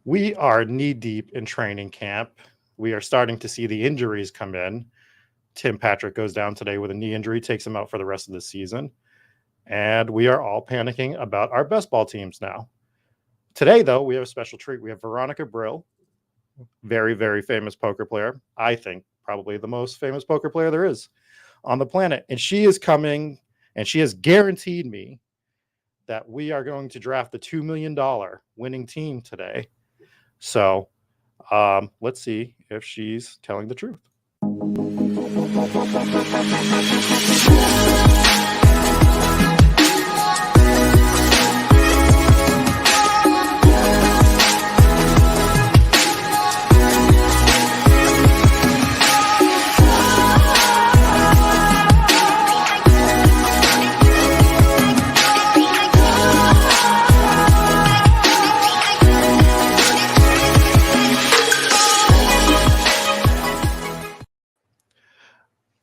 We are knee deep in training camp. We are starting to see the injuries come in. Tim Patrick goes down today with a knee injury, takes him out for the rest of the season. And we are all panicking about our best ball teams now. Today, though, we have a special treat. We have Veronica Brill, very, very famous poker player. I think probably the most famous poker player there is on the planet. And she is coming and she has guaranteed me that we are going to draft the $2 million winning team today. So let's see if she's telling the truth.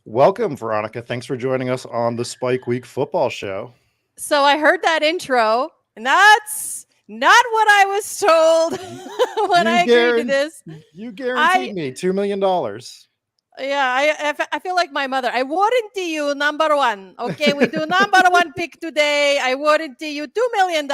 Welcome, Veronica. Thanks for joining us on the Spike Week Football Show. So I heard that intro, and that's not what I was told when I agreed to this. You guaranteed me $2 million. Yeah, I feel like my mother. I warranty you number one. Okay, we do number one pick today. I warranty you $2 million.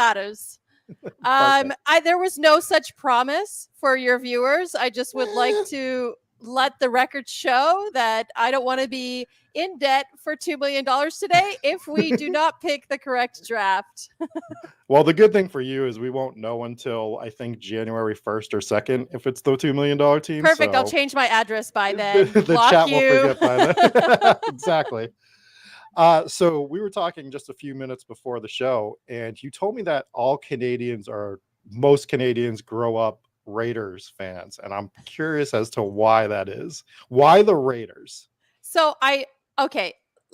There was no such promise for your viewers. I just would like to let the record show that I don't want to be in debt for $2 million today if we do not pick the correct draft. Well, the good thing for you is we won't know until I think January 1st or 2nd if it's the $2 million team. Perfect. So I'll change my address by then. The chat will forget by then. Exactly. So we were talking just a few minutes before the show, and you told me that most Canadians grow up Raiders fans, and I'm curious as to why that is. Why the Raiders? So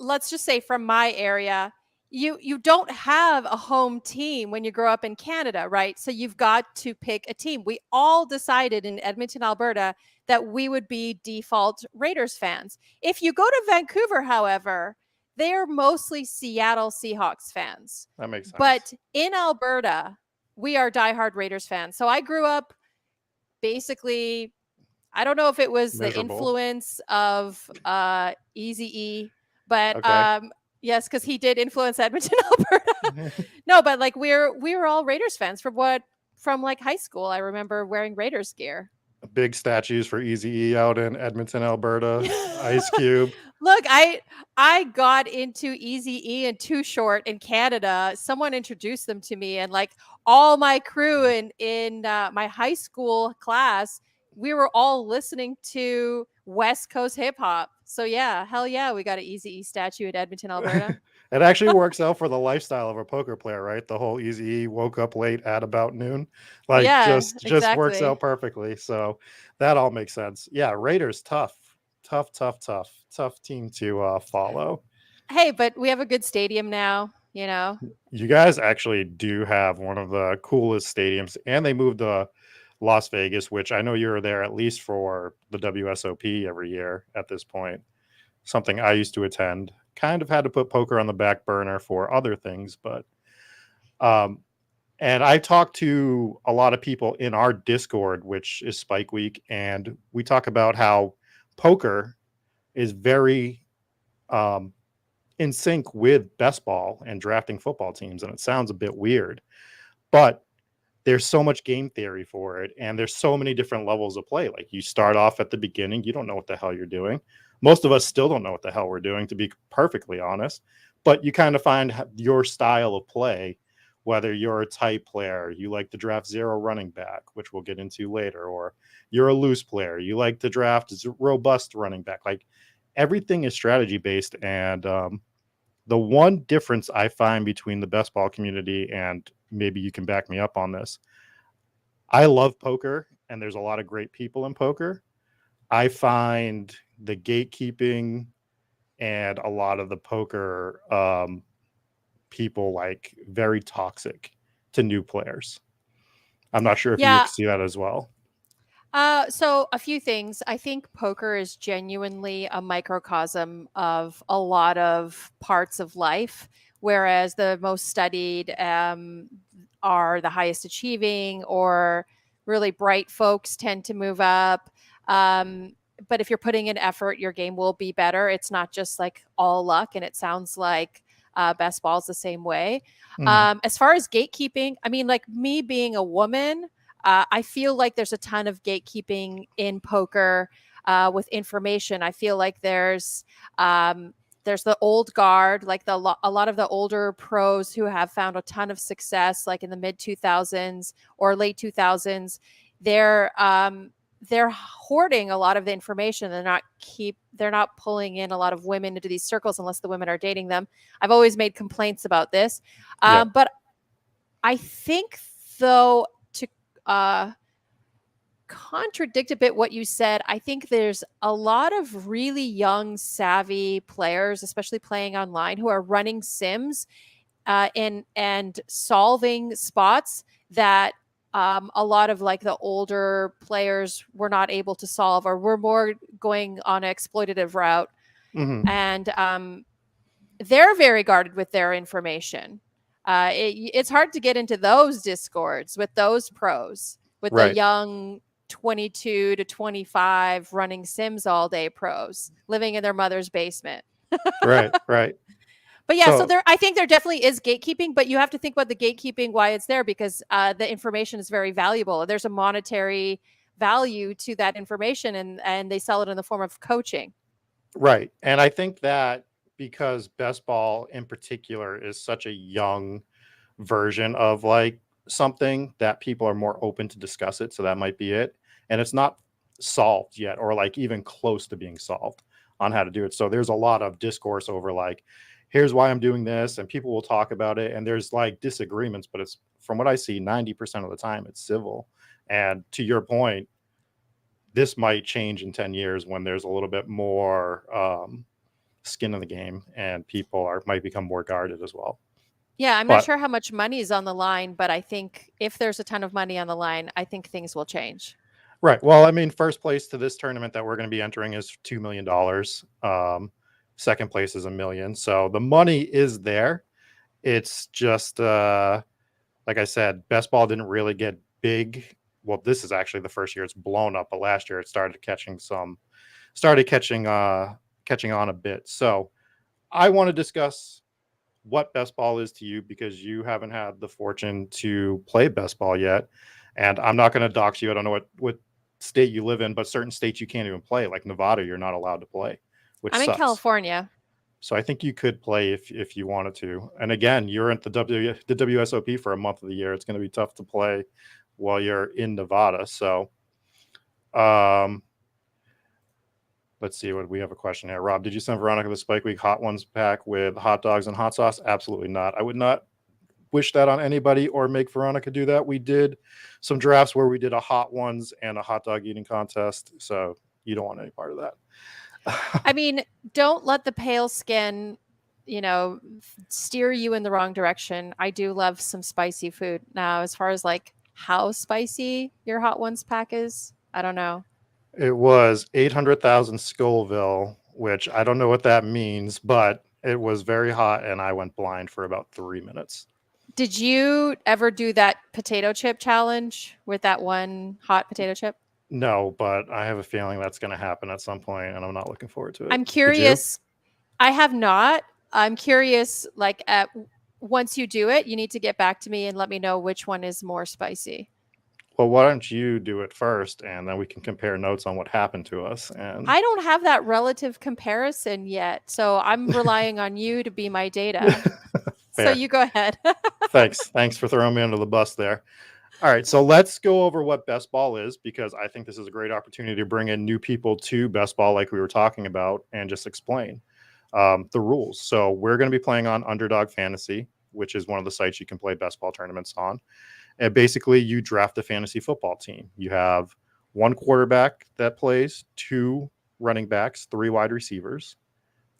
let's just say from my area, you don't have a home team when you grow up in Canada, right? So you've got to pick a team. We all decided in Edmonton, Alberta, that we would be default Raiders fans. If you go to Vancouver, however, they are mostly Seattle Seahawks fans. That makes sense. But in Alberta, we are diehard Raiders fans. So I grew up basically, I don't know if it was the influence of Eazy-E, but okay. Yes, because he did influence Edmonton, Alberta. No, but like we were all Raiders fans from like high school. I remember wearing Raiders gear. Big statues for Eazy-E out in Edmonton, Alberta. Ice Cube. Look, I got into Eazy-E and Too Short in Canada. Someone introduced them to me, and like all my crew in my high school class, we were all listening to West Coast hip hop. So yeah, hell yeah, we got an Eazy-E statue at Edmonton, Alberta. It actually works out for the lifestyle of a poker player, right? The whole Eazy-E woke up late at about noon, like just exactly. Works out perfectly. So that all makes sense. Yeah, Raiders, tough team to follow. Hey, but we have a good stadium now. You know, you guys actually do have one of the coolest stadiums, and they moved to Las Vegas, which I know you're there at least for the WSOP every year at this point. Something I used to attend. Kind of had to put poker on the back burner for other things, but and I talked to a lot of people in our Discord, which is Spike Week, and we talk about how poker is very in sync with best ball and drafting football teams, and it sounds a bit weird, but there's so much game theory for it, and there's so many different levels of play. Like you start off at the beginning, you don't know what the hell you're doing. Most of us still don't know what the hell we're doing, to be perfectly honest, but you kind of find your style of play, whether you're a tight player, you like to draft zero running back, which we'll get into later, or you're a loose player, you like to draft robust running back. Like everything is strategy based. And the one difference I find between the best ball community, and maybe you can back me up on this, I love poker, and there's a lot of great people in poker. I find the gatekeeping and a lot of the poker people like very toxic to new players. I'm not sure if you see that as well. So a few things. I think poker is genuinely a microcosm of a lot of parts of life, whereas the most studied are the highest achieving, or really bright folks tend to move up. But if you're putting in effort, your game will be better. It's not just like all luck. And it sounds like best ball's the same way. As far as gatekeeping, I mean, like me being a woman, I feel like there's a ton of gatekeeping in poker with information. I feel like there's the old guard, like a lot of the older pros who have found a ton of success, like in the mid 2000s or late 2000s. They're hoarding a lot of the information. They're not pulling in a lot of women into these circles unless the women are dating them. I've always made complaints about this, but I think though to contradict a bit what you said, I think there's a lot of really young, savvy players, especially playing online, who are running sims and solving spots that a lot of like the older players were not able to solve, or were more going on an exploitative route. And they're very guarded with their information. It's hard to get into those discords with those pros, with the young 22 to 25 running sims all day pros living in their mother's basement. Right. But yeah, so I think there definitely is gatekeeping, but you have to think about the gatekeeping, why it's there, because the information is very valuable. There's a monetary value to that information, and they sell it in the form of coaching. Right. And I think that because best ball in particular is such a young version of like something, that people are more open to discuss it. So that might be it. And it's not solved yet, or like even close to being solved on how to do it. So there's a lot of discourse over like, here's why I'm doing this, and people will talk about it, and there's like disagreements, but it's, from what I see, 90% of the time it's civil. And to your point, this might change in 10 years when there's a little bit more skin in the game, and people might become more guarded as well. Yeah, I'm not sure how much money is on the line, but I think if there's a ton of money on the line, I think things will change. Right. Well, I mean, first place to this tournament that we're going to be entering is $2 million. Second place is $1 million. So the money is there. It's just, like I said, best ball didn't really get big. Well, this is actually the first year it's blown up, but last year it started catching on a bit. So I want to discuss what best ball is to you, because you haven't had the fortune to play best ball yet. And I'm not going to dox you. I don't know what state you live in, but certain states you can't even play. Like Nevada, you're not allowed to play, which I'm sucks. in California. So I think you could play if you wanted to. And again, you're at the WSOP for a month of the year. It's going to be tough to play while you're in Nevada. So let's see what we have a question here. Rob, did you send Veronica the Spike Week Hot Ones pack with hot dogs and hot sauce? Absolutely not. I would not wish that on anybody or make Veronica do that. We did some drafts where we did a hot ones and a hot dog eating contest. So you don't want any part of that. I mean, don't let the pale skin, steer you in the wrong direction. I do love some spicy food. Now, as far as like how spicy your hot ones pack is, I don't know. It was 800,000 Scoville, which I don't know what that means, but it was very hot, and I went blind for about 3 minutes. Did you ever do that potato chip challenge with that one hot potato chip? No, but I have a feeling that's going to happen at some point, and I'm not looking forward to it. I'm curious. I have not. I'm curious, like once you do it, you need to get back to me and let me know which one is more spicy. Well, why don't you do it first, and then we can compare notes on what happened to us. And I don't have that relative comparison yet, so I'm relying on you to be my data. So you go ahead. Thanks for throwing me under the bus there. All right, so let's go over what best ball is, because I think this is a great opportunity to bring in new people to best ball, like we were talking about, and just explain the rules. So we're going to be playing on Underdog Fantasy, which is one of the sites you can play best ball tournaments on. And basically, you draft a fantasy football team. You have one quarterback that plays, 2 running backs, 3 wide receivers,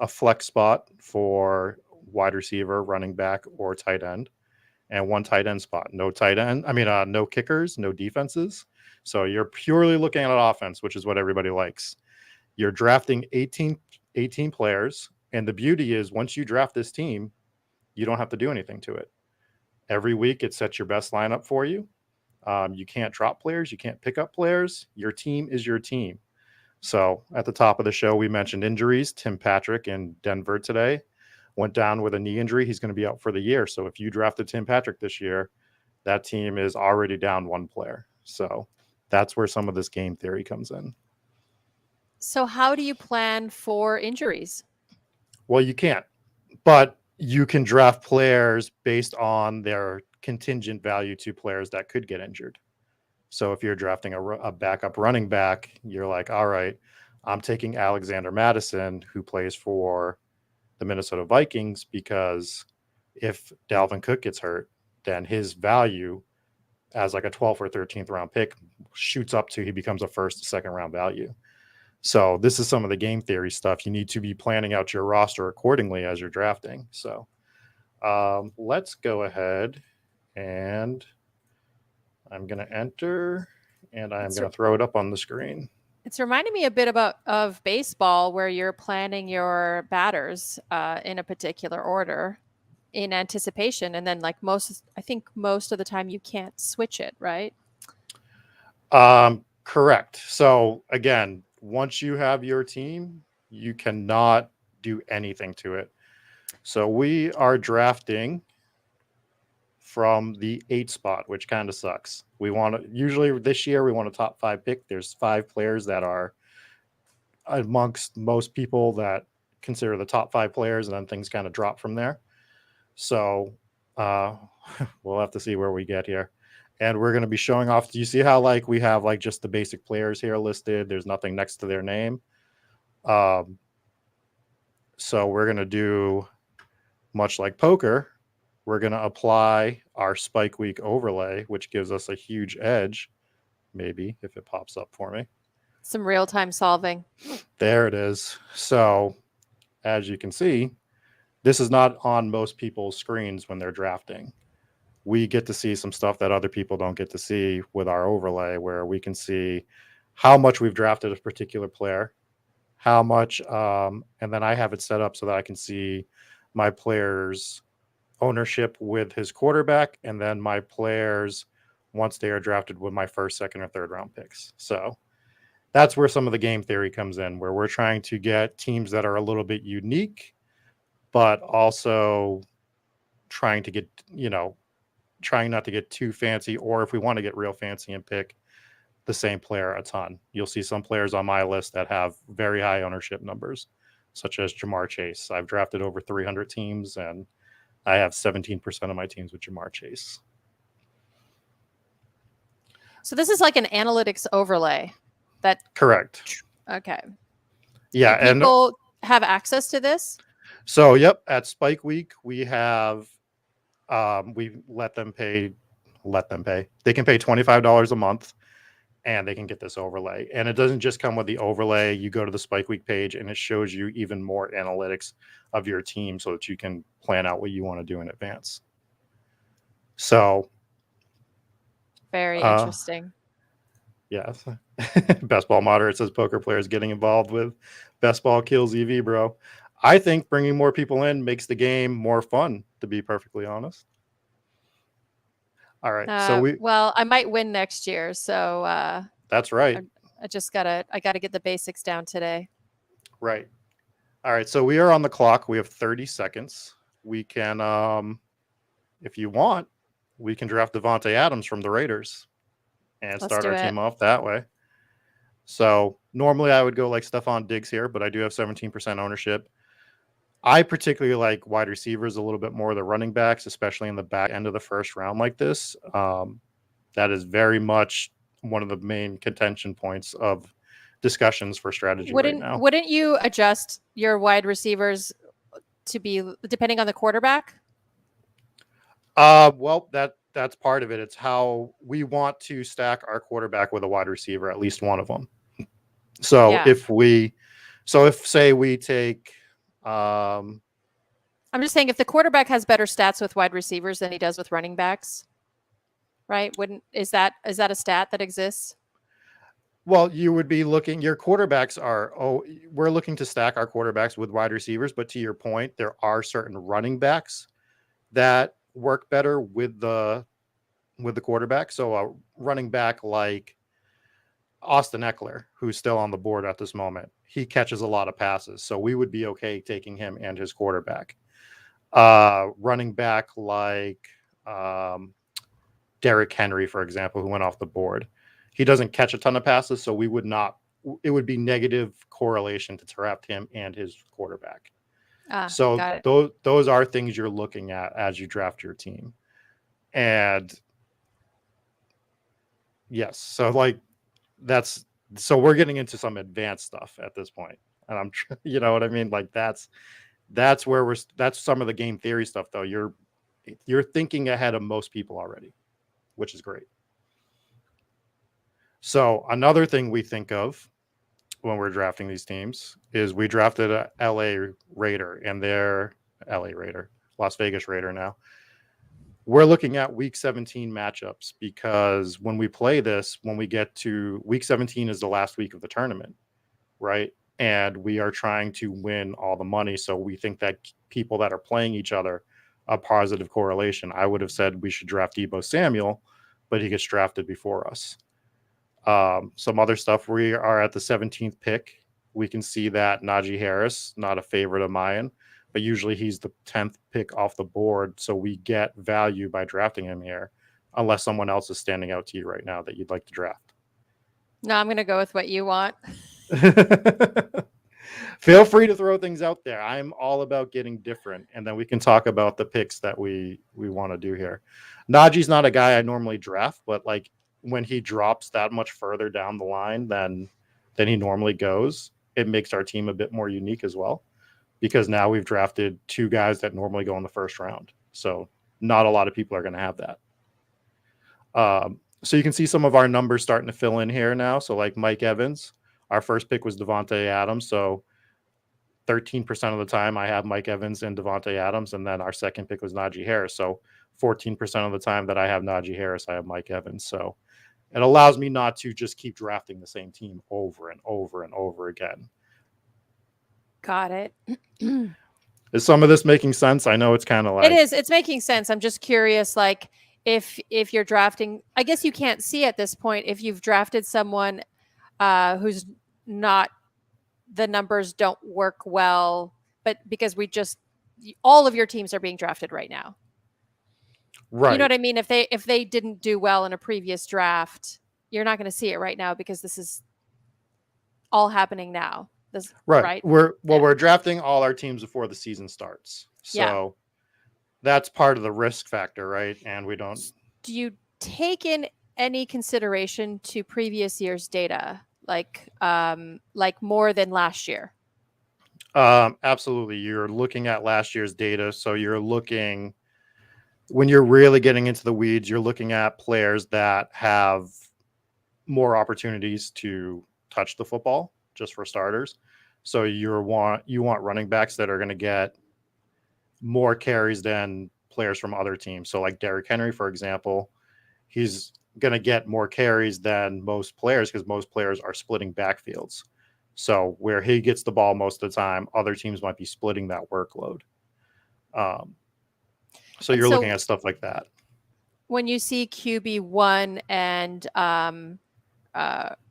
a flex spot for wide receiver, running back, or tight end, and 1 tight end spot. No tight end. No kickers, no defenses. So you're purely looking at offense, which is what everybody likes. You're drafting 18 players. And the beauty is, once you draft this team, you don't have to do anything to it. Every week, it sets your best lineup for you. You can't drop players. You can't pick up players. Your team is your team. So at the top of the show, we mentioned injuries. Tim Patrick in Denver today went down with a knee injury. He's going to be out for the year. So if you drafted Tim Patrick this year, that team is already down one player. So that's where some of this game theory comes in. So how do you plan for injuries? Well, you can't, but you can draft players based on their contingent value to players that could get injured. So if you're drafting a backup running back, you're like, all right, I'm taking Alexander Mattison, who plays for the Minnesota Vikings, because if Dalvin Cook gets hurt, then his value as like a 12th or 13th round pick shoots up to, he becomes a first, second round value. So this is some of the game theory stuff. You need to be planning out your roster accordingly as you're drafting. So let's go ahead and I'm going to enter and I'm going to throw it up on the screen. It's reminding me a bit of baseball, where you're planning your batters in a particular order in anticipation. And then I think most of the time you can't switch it, right? Correct. So again, once you have your team, you cannot do anything to it. So we are drafting from the 8 spot, which kind of sucks. We want to, usually this year we want a top 5 pick. There's 5 players that are amongst most people that consider the top 5 players, and then things kind of drop from there. So we'll have to see where we get here. And we're going to be showing off. Do you see how like we have like just the basic players here listed? There's nothing next to their name. So we're going to do much like poker. We're going to apply our Spike Week overlay, which gives us a huge edge. Maybe if it pops up for me. Some real-time solving. There it is. So as you can see, this is not on most people's screens when they're drafting. We get to see some stuff that other people don't get to see with our overlay, where we can see how much we've drafted a particular player, how much, and then I have it set up so that I can see my player's ownership with his quarterback, and then my players once they are drafted with my first, second, or third round picks. So that's where some of the game theory comes in, where we're trying to get teams that are a little bit unique, but also trying to get, trying not to get too fancy, or if we want to get real fancy and pick the same player a ton. You'll see some players on my list that have very high ownership numbers, such as Jamar Chase. I've drafted over 300 teams, and I have 17% of my teams with Jamar Chase. So this is like an analytics overlay. Correct. Okay. Yeah. Do people have access to this? So, yep. At Spike Week, we have, we let them pay. They can pay $25 a month and they can get this overlay. And it doesn't just come with the overlay. You go to the Spike Week page and it shows you even more analytics of your team so that you can plan out what you want to do in advance. So very interesting. Yes. Best Ball Moderate says poker players getting involved with Best Ball kills EV, bro. I think bringing more people in makes the game more fun, to be perfectly honest. All right. Well, I might win next year. So that's right. I gotta get the basics down today. Right. All right. So we are on the clock. We have 30 seconds. We can, if you want, we can draft Devontae Adams from the Raiders and start our team off that way. So normally I would go like Stephon Diggs here, but I do have 17% ownership. I particularly like wide receivers a little bit more than running backs, especially in the back end of the first round like this. That is very much one of the main contention points of discussions for strategy right now. Wouldn't you adjust your wide receivers to be depending on the quarterback? Well, that's part of it. It's how we want to stack our quarterback with a wide receiver, at least one of them. So if say we take, I'm just saying if the quarterback has better stats with wide receivers than he does with running backs, right? Is that a stat that exists? Well, you would be looking, your quarterbacks we're looking to stack our quarterbacks with wide receivers, but to your point, there are certain running backs that work better with the with the quarterback. So a running back like Austin Eckler, who's still on the board at this moment, he catches a lot of passes. So we would be okay taking him and his quarterback. Running back like Derrick Henry, for example, who went off the board. He doesn't catch a ton of passes, so we would not, it would be negative correlation to draft him and his quarterback. So got it. those are things you're looking at as you draft your team. And yes, so like so we're getting into some advanced stuff at this point. And I'm, you know what I mean? Like that's where that's some of the game theory stuff though. You're thinking ahead of most people already, which is great. So another thing we think of when we're drafting these teams is we drafted a LA Raider and their LA Raider, Las Vegas Raider now. We're looking at week 17 matchups because when we play this, when we get to week 17 is the last week of the tournament, right? And we are trying to win all the money. So we think that people that are playing each other, a positive correlation. I would have said we should draft Deebo Samuel, but he gets drafted before us. Some other stuff, we are at the 17th pick. We can see that Najee Harris, not a favorite of mine, but usually he's the 10th pick off the board. So we get value by drafting him here, unless someone else is standing out to you right now that you'd like to draft. No, I'm going to go with what you want. Feel free to throw things out there. I'm all about getting different. And then we can talk about the picks that we want to do here. Najee's not a guy I normally draft, but like when he drops that much further down the line than he normally goes, it makes our team a bit more unique as well, because now we've drafted two guys that normally go in the first round. So not a lot of people are going to have that. So you can see some of our numbers starting to fill in here now. So like Mike Evans, our first pick was Devontae Adams. So 13% of the time I have Mike Evans and Devontae Adams. And then our second pick was Najee Harris. So 14% of the time that I have Najee Harris, I have Mike Evans. So it allows me not to just keep drafting the same team over and over and over again. Got it. Is some of this making sense? I know it's kind of like... It is. It's making sense. I'm just curious, like, if you're drafting, I guess you can't see at this point if you've drafted someone who's not, the numbers don't work well, but because all of your teams are being drafted right now. Right. You know what I mean? If they didn't do well in a previous draft, you're not going to see it right now because this is all happening now. Right. We're drafting all our teams before the season starts. So that's part of the risk factor, right? And we don't. Do you take in any consideration to previous year's data, like more than last year? Absolutely. You're looking at last year's data. So you're looking, when you're really getting into the weeds, you're looking at players that have more opportunities to touch the football, just for starters. So you want running backs that are going to get more carries than players from other teams. So like Derrick Henry, for example, he's going to get more carries than most players because most players are splitting backfields. So where he gets the ball most of the time, other teams might be splitting that workload. So you're looking at stuff like that. When you see QB1 and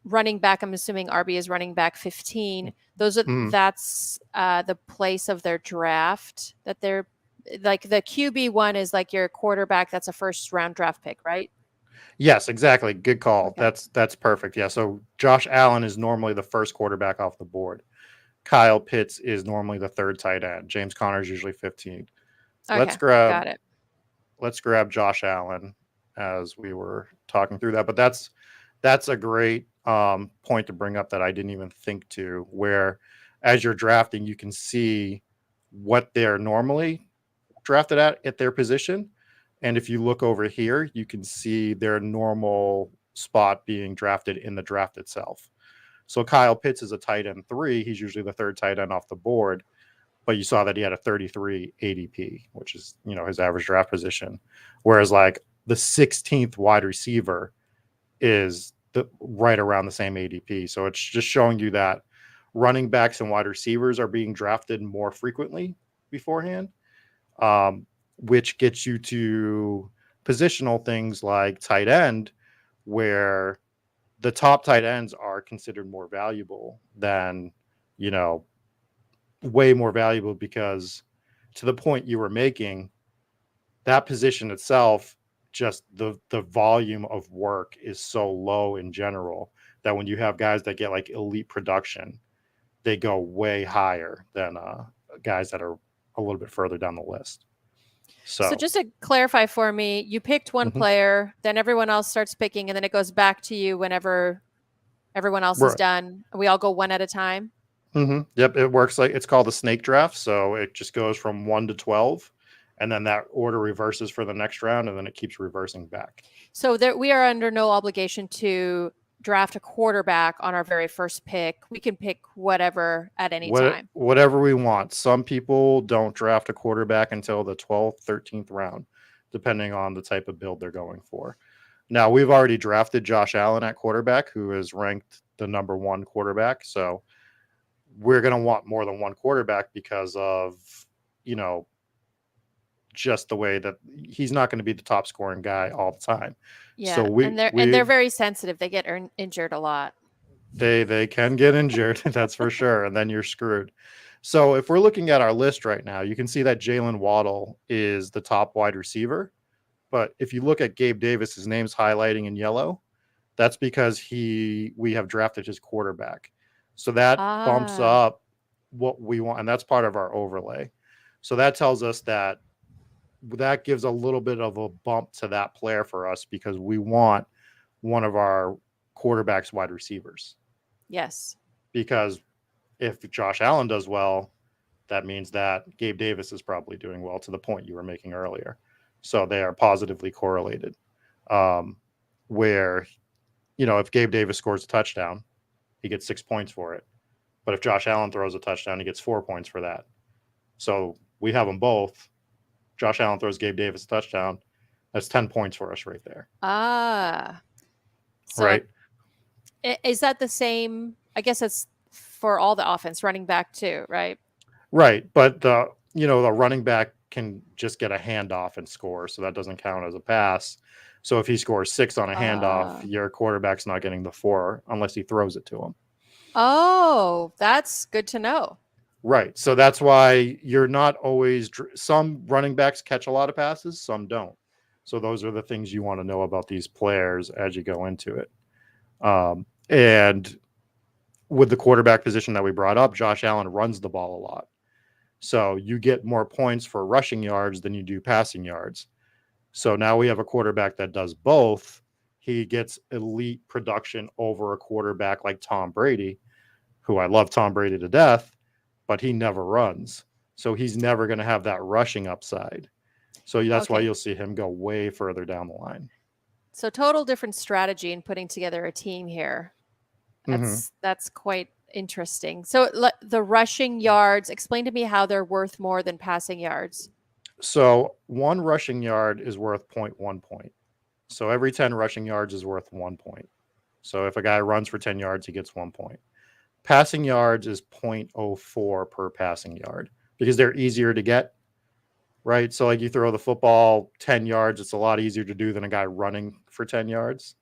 running back, I'm assuming RB is running back 15. That's the place of their draft, that they're like, the QB1 is like your quarterback. That's a first round draft pick, right? Yes, exactly. Good call. Okay. That's perfect. Yeah. So Josh Allen is normally the first quarterback off the board. Kyle Pitts is normally the third tight end. James Conner is usually 15. Okay, got it. Let's grab Josh Allen as we were talking through that. But that's a great point to bring up that I didn't even think to, where as you're drafting, you can see what they're normally drafted at their position. And if you look over here, you can see their normal spot being drafted in the draft itself. So Kyle Pitts is a tight end 3. He's usually the third tight end off the board. But you saw that he had a 33 ADP, which is, his average draft position. Whereas like the 16th wide receiver is right around the same ADP. So it's just showing you that running backs and wide receivers are being drafted more frequently beforehand, which gets you to positional things like tight end, where the top tight ends are considered more valuable than, you know, way more valuable, because to the point you were making, that position itself, just the volume of work is so low in general that when you have guys that get like elite production, they go way higher than guys that are a little bit further down the list. So just to clarify for me, you picked one player, then everyone else starts picking, and then it goes back to you whenever everyone else is done. We all go one at a time. Yep, it works like, it's called the snake draft. So it just goes from 1 to 12, and then that order reverses for the next round, and then it keeps reversing back. So we are under no obligation to draft a quarterback on our very first pick. We can pick whatever at any time. Whatever we want. Some people don't draft a quarterback until the 12th, 13th round, depending on the type of build they're going for. Now, we've already drafted Josh Allen at quarterback, who is ranked the number 1 quarterback. So we're going to want more than one quarterback because of, you know, just the way that he's not going to be the top scoring guy all the time. Yeah, so they're very sensitive. They get injured a lot. They can get injured, that's for sure, and then you're screwed. So if we're looking at our list right now, you can see that Jalen Waddle is the top wide receiver. But if you look at Gabe Davis, his name's highlighting in yellow. That's because we have drafted his quarterback. So that bumps up what we want, and that's part of our overlay. So that tells us that gives a little bit of a bump to that player for us, because we want one of our quarterbacks wide receivers. Yes. Because if Josh Allen does well, that means that Gabe Davis is probably doing well, to the point you were making earlier. So they are positively correlated. Where, you know, if Gabe Davis scores a touchdown, he gets 6 points for it. But if Josh Allen throws a touchdown, he gets 4 points for that. So we have them both. Josh Allen throws Gabe Davis a touchdown. That's 10 points for us right there. So right. Is that the same? I guess it's for all the offense, running back too, right? Right. But the running back can just get a handoff and score. So that doesn't count as a pass. So if he scores 6 on a handoff, your quarterback's not getting the 4 unless he throws it to him. Oh, that's good to know. Right. So that's why you're not always, some running backs catch a lot of passes, some don't. So those are the things you want to know about these players as you go into it. And with the quarterback position that we brought up, Josh Allen runs the ball a lot. So you get more points for rushing yards than you do passing yards. So now we have a quarterback that does both. He gets elite production over a quarterback like Tom Brady, who I love Tom Brady to death, but he never runs. So he's never going to have that rushing upside. So that's why you'll see him go way further down the line. So total different strategy in putting together a team here. That's quite interesting. So the rushing yards, explain to me how they're worth more than passing yards. So 1 rushing yard is worth 0.1 point. So every 10 rushing yards is worth 1 point. So if a guy runs for 10 yards, he gets 1 point. Passing yards is 0.04 per passing yard, because they're easier to get, right? So like you throw the football 10 yards, it's a lot easier to do than a guy running for 10 yards.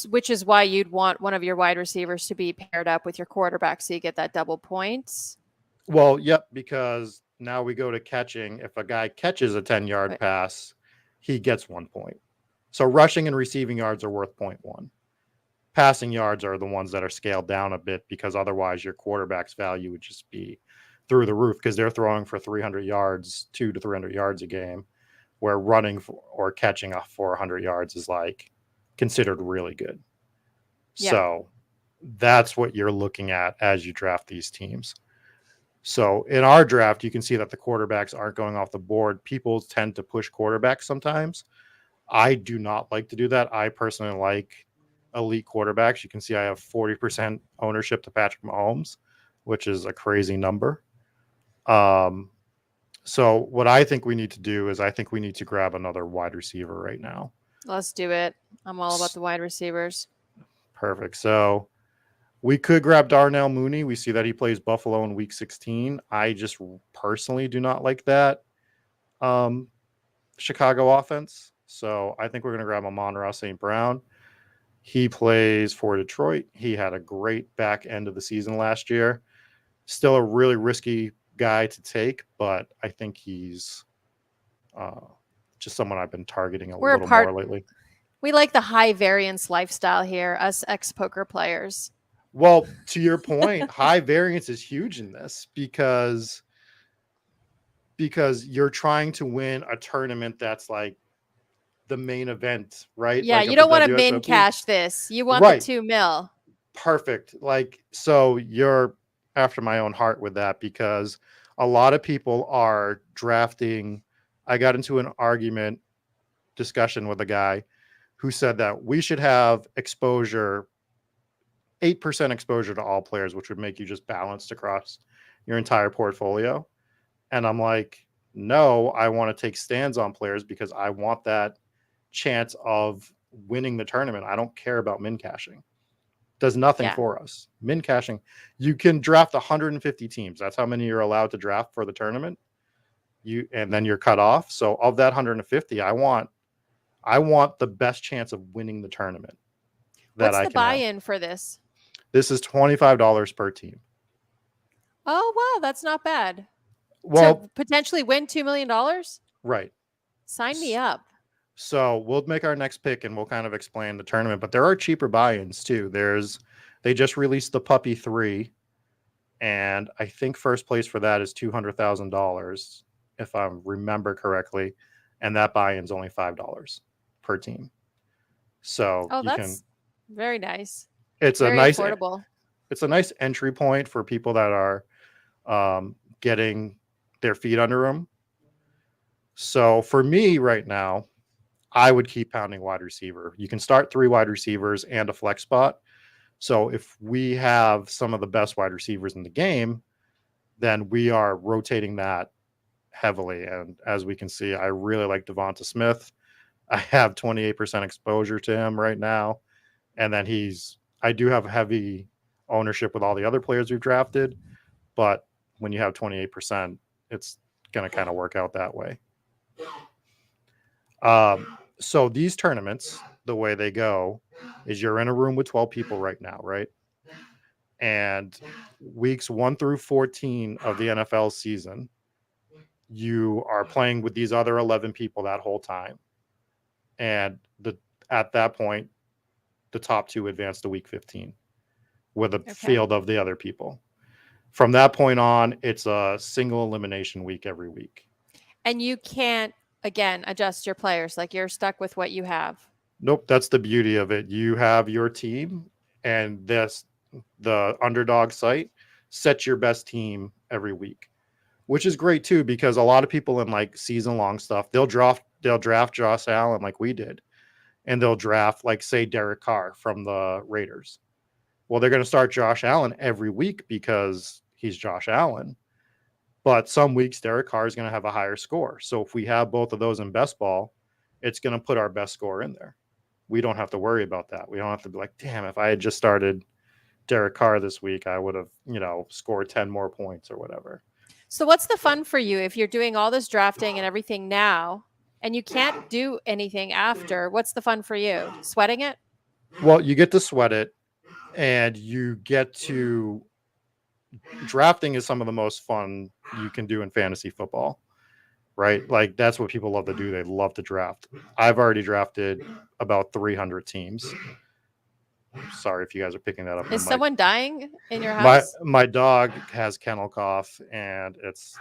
Which is why you'd want one of your wide receivers to be paired up with your quarterback so you get that double points. Well, yep, because now we go to catching. If a guy catches a 10-yard pass, he gets 1 point. So rushing and receiving yards are worth 0.1. Passing yards are the ones that are scaled down a bit, because otherwise your quarterback's value would just be through the roof, because they're throwing for 300 yards, 200 to 300 yards a game, where running or catching for 100 yards is like considered really good. Yeah. So that's what you're looking at as you draft these teams. So in our draft, you can see that the quarterbacks aren't going off the board. People tend to push quarterbacks sometimes. I do not like to do that. I personally like elite quarterbacks. You can see I have 40% ownership to Patrick Mahomes, which is a crazy number. So what I think we need to do is I think we need to grab another wide receiver right now. Let's do it. I'm all about the wide receivers. Perfect. So we could grab Darnell Mooney. We see that he plays Buffalo in week 16. I just personally do not like that Chicago offense. So I think we're going to grab Amon-Ra St. Brown. He plays for Detroit. He had a great back end of the season last year. Still a really risky guy to take, but I think he's just someone I've been targeting a little more lately. We like the high variance lifestyle here, us ex-poker players. Well, to your point, high variance is huge in this because you're trying to win a tournament that's like the main event, right? Yeah, like you don't want to min cash this. You want the $2 million. Perfect. Like, so you're after my own heart with that because a lot of people are drafting. I got into an discussion with a guy who said that we should have 8% exposure to all players, which would make you just balanced across your entire portfolio. And I'm like, no, I want to take stands on players because I want that chance of winning the tournament. I don't care about min cashing. Does nothing for us. Min cashing, you can draft 150 teams. That's how many you're allowed to draft for the tournament. And then you're cut off. So of that 150, I want the best chance of winning the tournament. What's the buy-in for this? This is $25 per team. Oh wow, that's not bad. Well, to potentially win $2 million? Right. Sign me up. So we'll make our next pick and we'll kind of explain the tournament, but there are cheaper buy-ins too. They just released the Puppy 3, and I think first place for that is $200,000, if I remember correctly, and that buy-in's only $5 per team. So that's very nice. It's very affordable. It's a nice entry point for people that are getting their feet under them. So for me right now, I would keep pounding wide receiver. You can start 3 wide receivers and a flex spot. So if we have some of the best wide receivers in the game, then we are rotating that heavily. And as we can see, I really like Devonta Smith. I have 28% exposure to him right now. And then I do have heavy ownership with all the other players we've drafted. But when you have 28%, it's going to kind of work out that way. So these tournaments, the way they go is you're in a room with 12 people right now, right? And weeks 1 through 14 of the NFL season, you are playing with these other 11 people that whole time. And at that point, the top 2 advance to week 15 with a field of the other people. From that point on, it's a single elimination week every week. And you can't, again, adjust your players. Like you're stuck with what you have. Nope. That's the beauty of it. You have your team, and the Underdog site sets your best team every week, which is great too, because a lot of people in like season long stuff, they'll draft Josh Allen like we did, and they'll draft like say Derek Carr from the Raiders. Well, they're going to start Josh Allen every week because he's Josh Allen. But some weeks Derek Carr is going to have a higher score. So if we have both of those in best ball, it's going to put our best score in there. We don't have to worry about that. We don't have to be like, damn, if I had just started Derek Carr this week, I would have, scored 10 more points or whatever. So what's the fun for you if you're doing all this drafting and everything now and you can't do anything after? What's the fun for you? Sweating it? Well, you get to sweat it, and you get to drafting is some of the most fun you can do in fantasy football, right? Like that's what people love to do. They love to draft. I've already drafted about 300 teams. Sorry if you guys are picking that up. Is someone dying in your house? My dog has kennel cough, and it's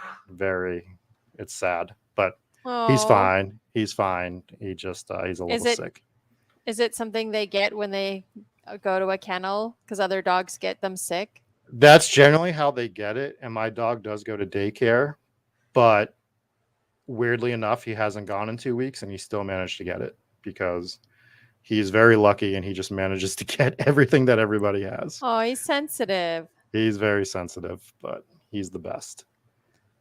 sad, but he's fine. He's fine. He's a little sick. Is it something they get when they go to a kennel because other dogs get them sick? That's generally how they get it. And my dog does go to daycare, but weirdly enough, he hasn't gone in 2 weeks and he still managed to get it because he's very lucky and he just manages to get everything that everybody has. Oh, he's sensitive. He's very sensitive, but he's the best.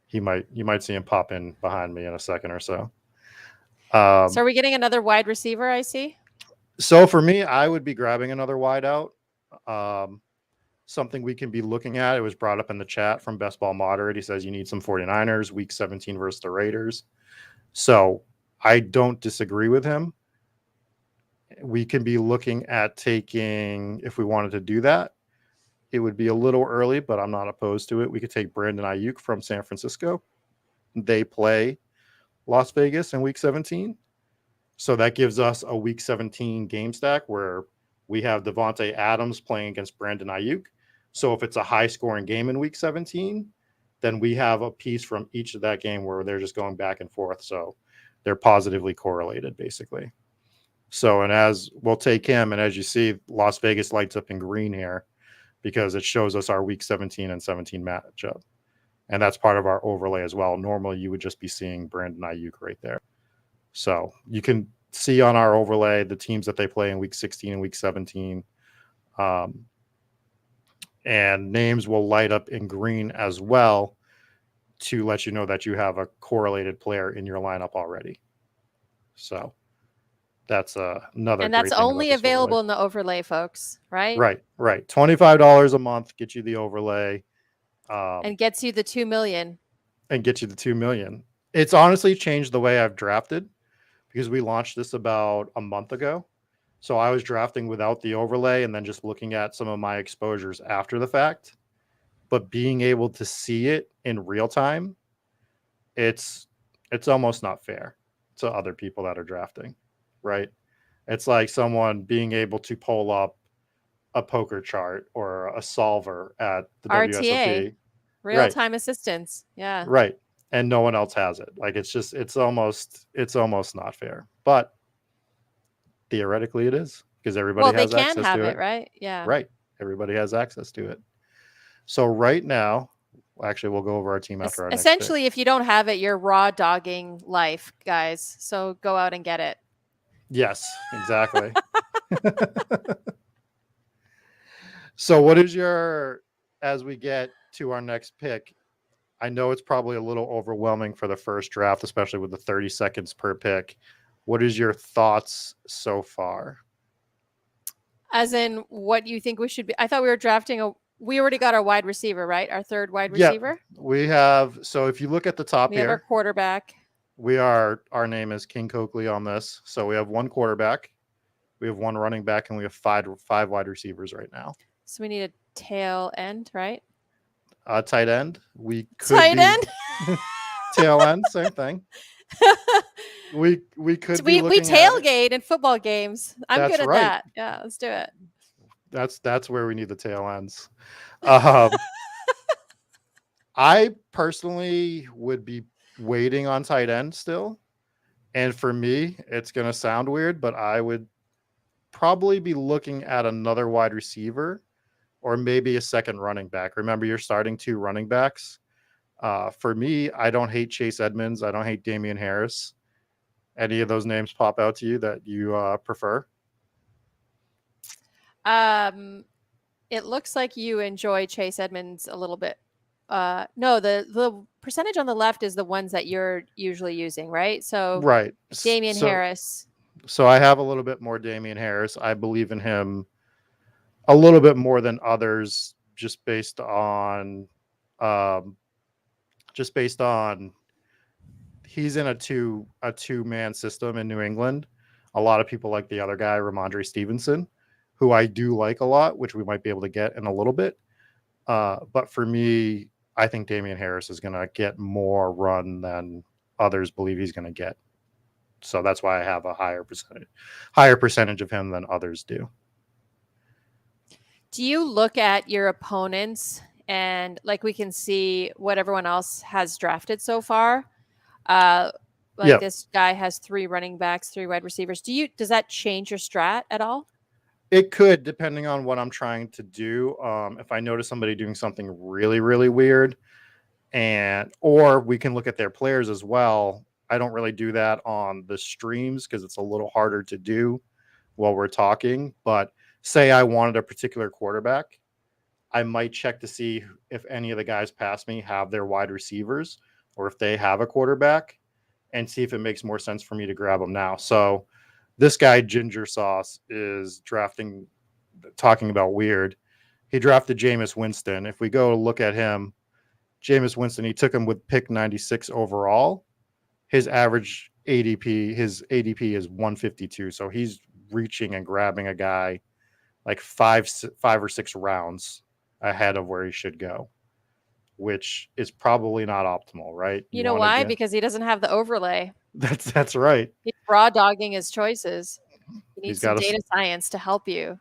You might see him pop in behind me in a second or so. So are we getting another wide receiver, I see? So for me, I would be grabbing another wide out. Something we can be looking at. It was brought up in the chat from Best Ball Moderate. He says you need some 49ers, week 17 versus the Raiders. So I don't disagree with him. We can be looking at taking, if we wanted to do that, it would be a little early, but I'm not opposed to it. We could take Brandon Ayuk from San Francisco. They play Las Vegas in week 17. So that gives us a week 17 game stack where we have Devontae Adams playing against Brandon Ayuk. So if it's a high scoring game in week 17, then we have a piece from each of that game where they're just going back and forth. So they're positively correlated, basically. So, and as we'll take him, and as you see, Las Vegas lights up in green here because it shows us our week 17 and 17 matchup. And that's part of our overlay as well. Normally, you would just be seeing Brandon Ayuk right there. So you can see on our overlay the teams that they play in week 16 and week 17. And names will light up in green as well to let you know that you have a correlated player in your lineup already. So that's another. And that's only available in the overlay, folks, right? Right. $25 a month gets you the overlay. And gets you the 2 million. And get you the 2 million. It's honestly changed the way I've drafted because we launched this about a month ago. So I was drafting without the overlay and then just looking at some of my exposures after the fact. But being able to see it in real time, it's almost not fair to other people that are drafting, right? It's like someone being able to pull up a poker chart or a solver at the RTA, WSOP. Real-time assistance. Yeah. Right. And no one else has it. Like it's almost not fair. But theoretically it is because everybody has access to it. Well, they can have it, right? Yeah. Right. Everybody has access to it. So right now, actually, we'll go over our team after our next essentially, if you don't have it, you're raw dogging life, guys. So go out and get it. Yes, exactly. So what is your, as we get to our next pick, I know it's probably a little overwhelming for the first draft, especially with the 30 seconds per pick. What is your thoughts so far? As in what you think we should be? I thought we were drafting we already got our wide receiver, right? Our third wide receiver? We have, so if you look at the top here. We have our quarterback. Our name is King Coakley on this. So we have one quarterback, we have one running back, and we have five wide receivers right now. So we need a tail end, right? Tight end. We could tight end? Tail end, same thing. We could be we tailgate in football games. I'm good at that. Yeah, let's do it. That's where we need the tail ends. I personally would be waiting on tight end still. And for me, it's going to sound weird, but I would probably be looking at another wide receiver or maybe a second running back. Remember, you're starting 2 running backs. For me, I don't hate Chase Edmonds. I don't hate Damian Harris. Any of those names pop out to you that you prefer? It looks like you enjoy Chase Edmonds a little bit. No, the percentage on the left is the ones that you're usually using, right? So right, Damian Harris. So I have a little bit more Damian Harris. I believe in him a little bit more than others, just based on he's in a two-man system in New England. A lot of people like the other guy, Ramondre Stevenson, who I do like a lot, which we might be able to get in a little bit. But for me, I think Damian Harris is going to get more run than others believe he's going to get. So that's why I have a higher percentage of him than others do. Do you look at your opponents and like we can see what everyone else has drafted so far? This guy has 3 running backs, 3 wide receivers. Does that change your strat at all? It could, depending on what I'm trying to do. If I notice somebody doing something really, really weird, or we can look at their players as well. I don't really do that on the streams because it's a little harder to do while we're talking. But say I wanted a particular quarterback, I might check to see if any of the guys past me have their wide receivers or if they have a quarterback and see if it makes more sense for me to grab them now. So this guy, Ginger Sauce, is talking about weird. He drafted Jameis Winston. If we go look at him, Jameis Winston, he took him with pick 96 overall. His average ADP. His ADP is 152, so he's reaching and grabbing a guy like five or six rounds ahead of where he should go, which is probably not optimal, right? You know why? Because he doesn't have the overlay. That's right. He's raw dogging his choices. You need He's some got data science to help you.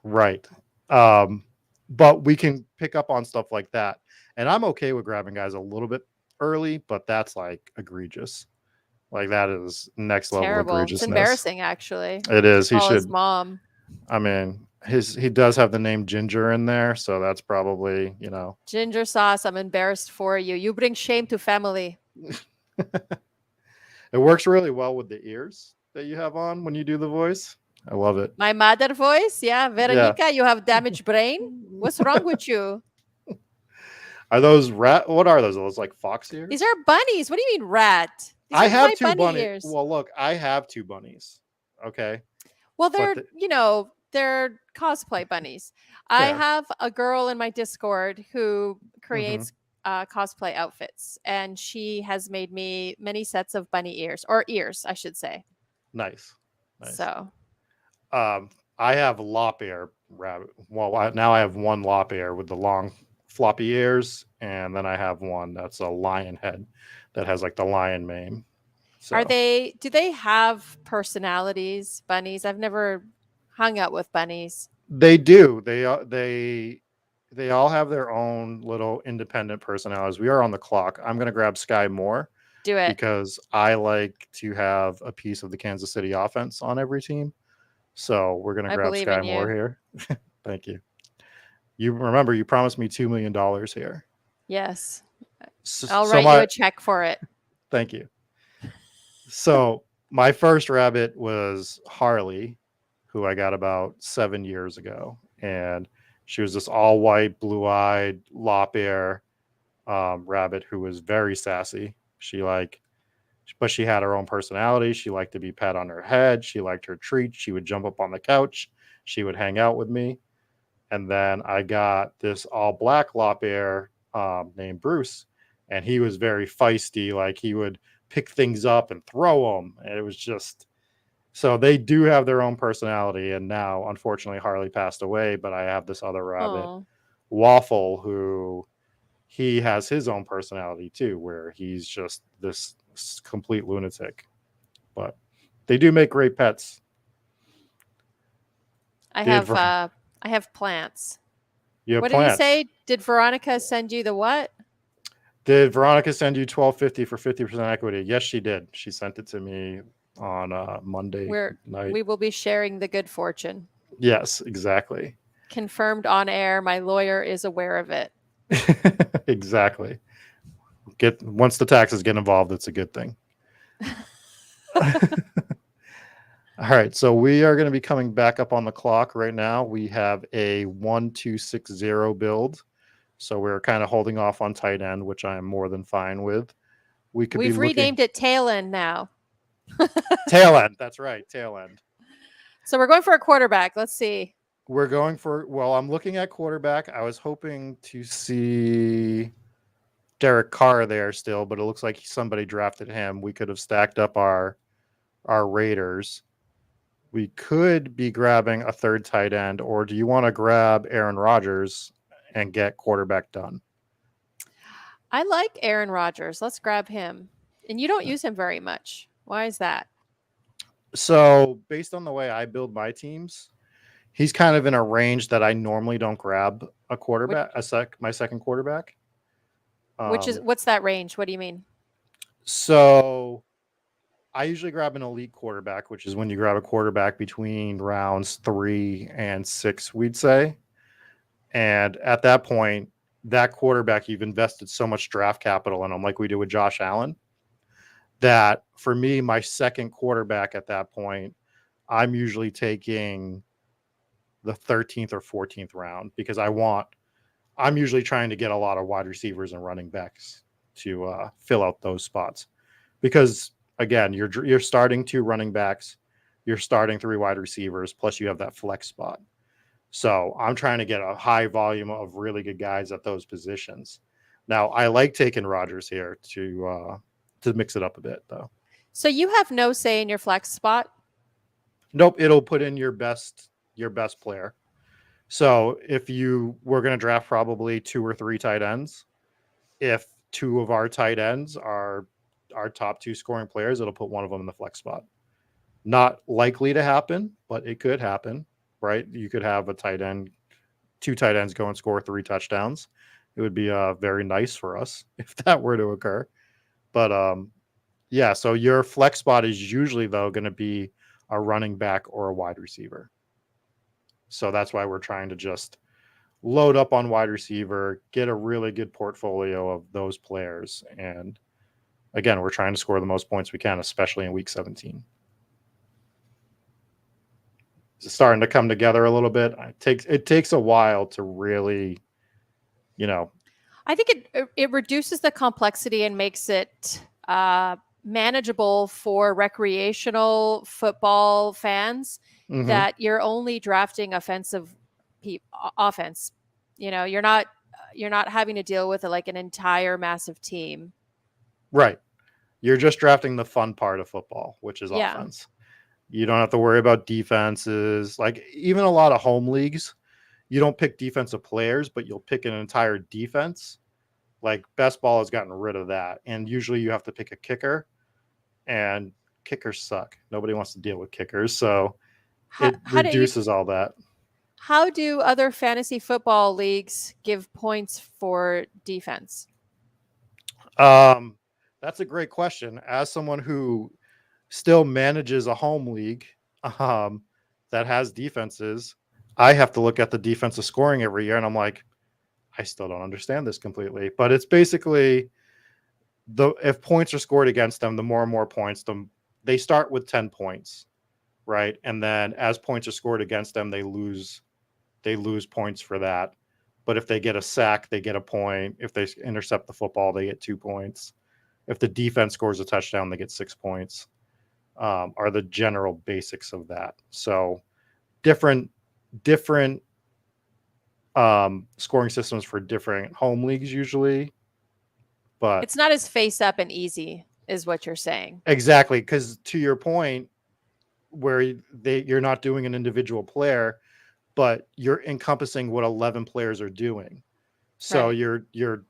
Right. But we can pick up on stuff like that. And I'm okay with grabbing guys a little bit early, but that's like egregious. Like that is next level egregiousness. It's embarrassing, actually. It is. He should. His mom. I mean, he does have the name Ginger in there, so that's probably, Ginger sauce. I'm embarrassed for you. You bring shame to family. It works really well with the ears that you have on when you do the voice. I love it. My mother voice, yeah. Veronica, you have damaged brain. What's wrong with you? Are those rat? What are those? Are those like fox ears? These are bunnies. What do you mean rat? I have two bunny ears. Well, look, I have two bunnies. Okay. Well, they're they're cosplay bunnies. I have a girl in my Discord who creates cosplay outfits, and she has made me many sets of bunny ears, or ears, I should say. Nice. So, I have lop ear rabbit. Well, now I have one lop ear with the long floppy ears, and then I have one that's a lion head that has like the lion mane. So. do they have personalities, bunnies? I've never hung out with bunnies. They do. They all have their own little independent personalities. We are on the clock. I'm going to grab Sky Moore. Do it. Because I like to have a piece of the Kansas City offense on every team. So we're going to grab Sky Moore here. Thank you. You remember, you promised me $2 million here. Yes. I'll write you a check for it. Thank you. So my first rabbit was Harley, who I got about 7 years ago. And she was this all white, blue-eyed, lop ear rabbit who was very sassy. But she had her own personality. She liked to be pat on her head. She liked her treats. She would jump up on the couch. She would hang out with me. And then I got this all black lop ear named Bruce. And he was very feisty. Like he would pick things up and throw them. And it was just, so they do have their own personality. And now, unfortunately, Harley passed away, but I have this other rabbit, Waffle, who he has his own personality too, where he's just this complete lunatic. But they do make great pets. I have plants. You have what plants. Did he say? Did Veronica send you the what? Did Veronica send you $12.50 for 50% equity? Yes, she did. She sent it to me on Monday night. We will be sharing the good fortune. Yes, exactly. Confirmed on air. My lawyer is aware of it. Exactly. Once the taxes get involved, it's a good thing. All right, so we are going to be coming back up on the clock right now. We have a 1-2-6-0 build, so we're kind of holding off on tight end, which I am more than fine with. We've renamed it tail end now. Tail end, that's right, tail end. So we're going for a quarterback. Let's see. I'm looking at quarterback. I was hoping to see Derek Carr there still, but it looks like somebody drafted him. We could have stacked up our Raiders. We could be grabbing a third tight end, or do you want to grab Aaron Rodgers and get quarterback done? I like Aaron Rodgers. Let's grab him. And you don't use him very much. Why is that? So based on the way I build my teams, he's kind of in a range that I normally don't grab a quarterback, my second quarterback. What's that range? What do you mean? So I usually grab an elite quarterback, which is when you grab a quarterback between rounds 3 and 6, we'd say. And at that point, that quarterback, you've invested so much draft capital in him, like we did with Josh Allen, that for me, my second quarterback at that point, I'm usually taking the 13th or 14th round because I'm usually trying to get a lot of wide receivers and running backs to fill out those spots. Because again, you're starting 2 running backs, you're starting 3 wide receivers, plus you have that flex spot. So I'm trying to get a high volume of really good guys at those positions. Now, I like taking Rodgers here to mix it up a bit, though. So you have no say in your flex spot? Nope, it'll put in your best player. So if we're going to draft probably 2 or 3 tight ends, if 2 of our tight ends are our top 2 scoring players, it'll put one of them in the flex spot. Not likely to happen, but it could happen, right? You could have 2 tight ends go and score 3 touchdowns. It would be very nice for us if that were to occur. But yeah, so your flex spot is usually, though, going to be a running back or a wide receiver. So that's why we're trying to just load up on wide receiver, get a really good portfolio of those players. And again, we're trying to score the most points we can, especially in week 17. It's starting to come together a little bit. It takes a while to really, I think it reduces the complexity and makes it manageable for recreational football fans, that you're only drafting offense. You're not having to deal with like an entire massive team. Right. You're just drafting the fun part of football, which is offense. You don't have to worry about defenses. Like even a lot of home leagues, you don't pick defensive players, but you'll pick an entire defense. Like best ball has gotten rid of that. And usually you have to pick a kicker, and kickers suck. Nobody wants to deal with kickers. So it reduces all that. How do other fantasy football leagues give points for defense? That's a great question. As someone who still manages a home league that has defenses, I have to look at the defensive scoring every year, and I'm like, I still don't understand this completely. But it's basically if points are scored against them, the more and more points, they start with 10 points, right? And then as points are scored against them, they lose points for that. But if they get a sack, they get a point. If they intercept the football, they get 2 points. If the defense scores a touchdown, they get 6 points. Are the general basics of that. So different scoring systems for different home leagues usually. But it's not as face up and easy is what you're saying. Exactly, because to your point, where you're not doing an individual player, but you're encompassing what 11 players are doing. So right. You're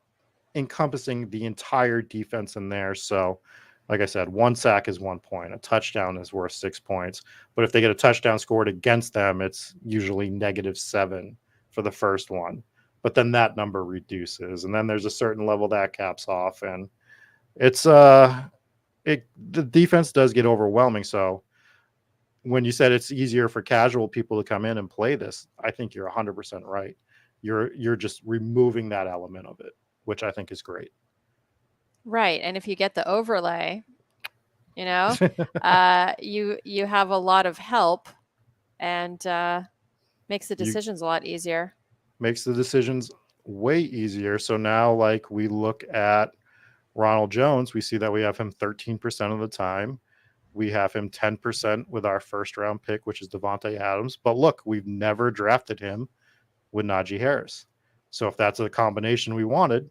encompassing the entire defense in there. So like I said, 1 sack is 1 point. A touchdown is worth 6 points. But if they get a touchdown scored against them, it's usually -7 for the first one. But then that number reduces. And then there's a certain level that caps off. And it's the defense does get overwhelming. So when you said it's easier for casual people to come in and play this, I think you're 100% right. You're just removing that element of it, which I think is great. Right. And if you get the overlay, you have a lot of help, and makes the decisions a lot easier. Makes the decisions way easier. So now, like, we look at Ronald Jones, we see that we have him 13% of the time. We have him 10% with our first round pick, which is Devontae Adams. But look, we've never drafted him with Najee Harris. So if that's a combination we wanted,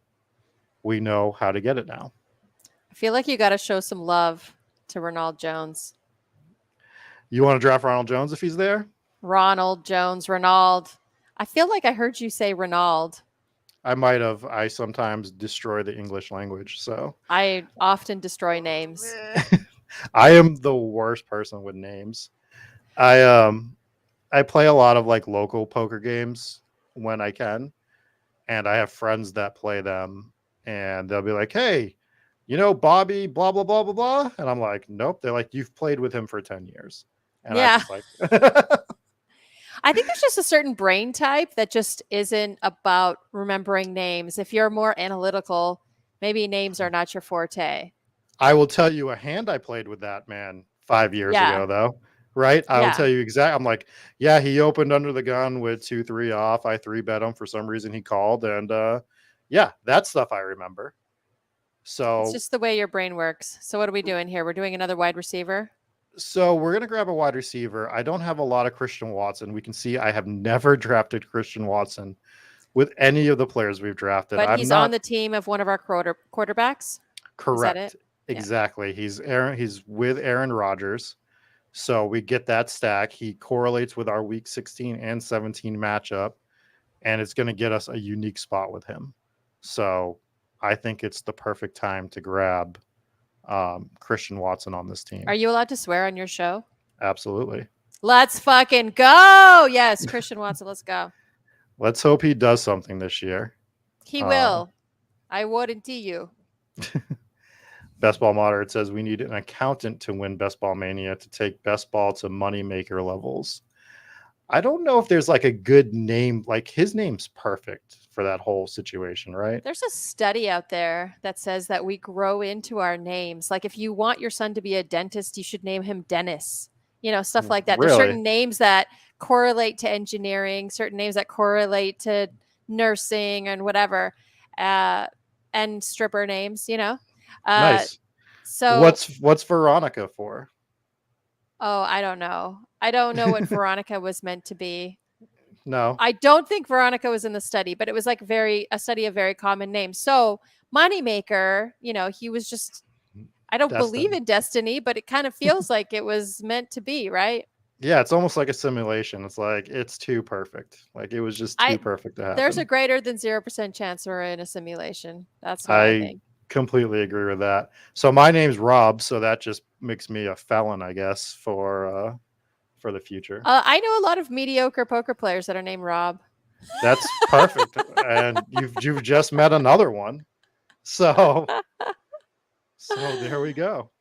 we know how to get it now. I feel like you got to show some love to Ronald Jones. You want to draft Ronald Jones if he's there? Ronald Jones, Ronald. I feel like I heard you say Ronald. I might have. I sometimes destroy the English language, so. I often destroy names. I am the worst person with names. I play a lot of like local poker games when I can, and I have friends that play them, and they'll be like, "Hey, Bobby, blah blah blah blah blah," and I'm like, "Nope." They're like, "You've played with him for 10 years," and yeah. I just like. I think there's just a certain brain type that just isn't about remembering names. If you're more analytical, maybe names are not your forte. I will tell you a hand I played with that man 5 years ago, though. Right? I will tell you exactly. I'm like, yeah, he opened under the gun with 2-3 off. I 3-bet him for some reason. He called, and yeah, that stuff I remember. So it's just the way your brain works. So what are we doing here? We're doing another wide receiver. So we're going to grab a wide receiver. I don't have a lot of Christian Watson. We can see I have never drafted Christian Watson with any of the players we've drafted. But he's on the team of one of our quarterbacks? Correct. Exactly. He's with Aaron Rodgers. So we get that stack. He correlates with our week 16 and 17 matchup, and it's going to get us a unique spot with him. So I think it's the perfect time to grab Christian Watson on this team. Are you allowed to swear on your show? Absolutely. Let's fucking go. Yes, Christian Watson, let's go. Let's hope he does something this year. He will. I warranty you. Best Ball Moderate says we need an accountant to win Best Ball Mania to take Best Ball to moneymaker levels. I don't know if there's like a good name. Like his name's perfect for that whole situation, right? There's a study out there that says that we grow into our names. Like if you want your son to be a dentist, you should name him Dennis. You know, stuff like that. Really? There's certain names that correlate to engineering, certain names that correlate to nursing and whatever, and stripper names, you know. Nice. So what's Veronica for? Oh, I don't know. I don't know what Veronica was meant to be. No. I don't think Veronica was in the study, but it was like a study of very common names. So Moneymaker, you know, he was just, I don't believe in destiny, but it kind of feels like it was meant to be, right? Yeah, it's almost like a simulation. It's like, it's too perfect. Like it was just too perfect to happen. There's a greater than 0% chance we're in a simulation. That's what I think. Completely agree with that. So my name's Rob, so that just makes me a felon, I guess, for the future. I know a lot of mediocre poker players that are named Rob. That's perfect. And you've just met another one. So there we go.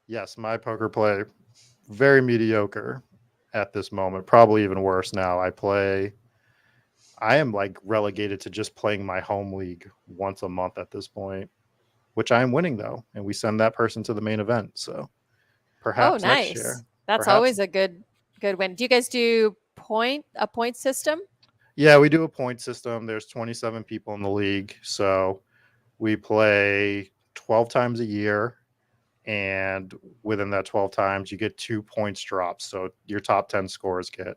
Yes, my poker play very mediocre at this moment, probably even worse now. I am like relegated to just playing my home league once a month at this point, which I am winning though. And we send that person to the main event. So perhaps next year. That's always a good win. Do you guys do a point system? Yeah, we do a point system. There's 27 people in the league. So we play 12 times a year. And within that 12 times, you get 2 points drops. So your top 10 scores get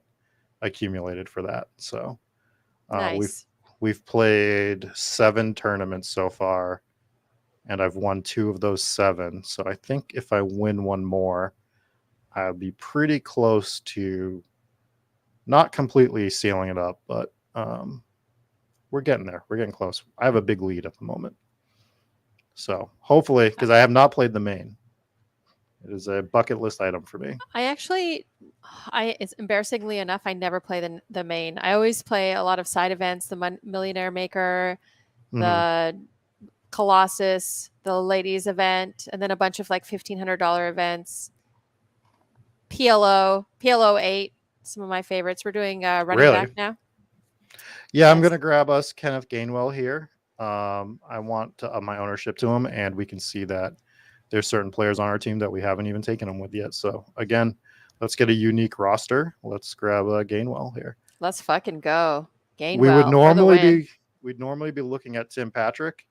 accumulated for that. So nice. We've played 7 tournaments so far, and I've won 2 of those 7. So I think if I win one more, I'll be pretty close to not completely sealing it up, but we're getting there. We're getting close. I have a big lead at the moment. So hopefully, because I have not played the main. It is a bucket list item for me. It's embarrassingly enough, I never play the main. I always play a lot of side events, the Millionaire Maker, the Colossus, the ladies event, and then a bunch of like $1,500 events. PLO 8, some of my favorites. We're doing running back now. Yeah, yes. I'm going to grab us Kenneth Gainwell here. I want to up my ownership to him, and we can see that there's certain players on our team that we haven't even taken him with yet. So again, let's get a unique roster. Let's grab Gainwell here. Let's fucking go. Gainwell. We'd normally be looking at Tim Patrick.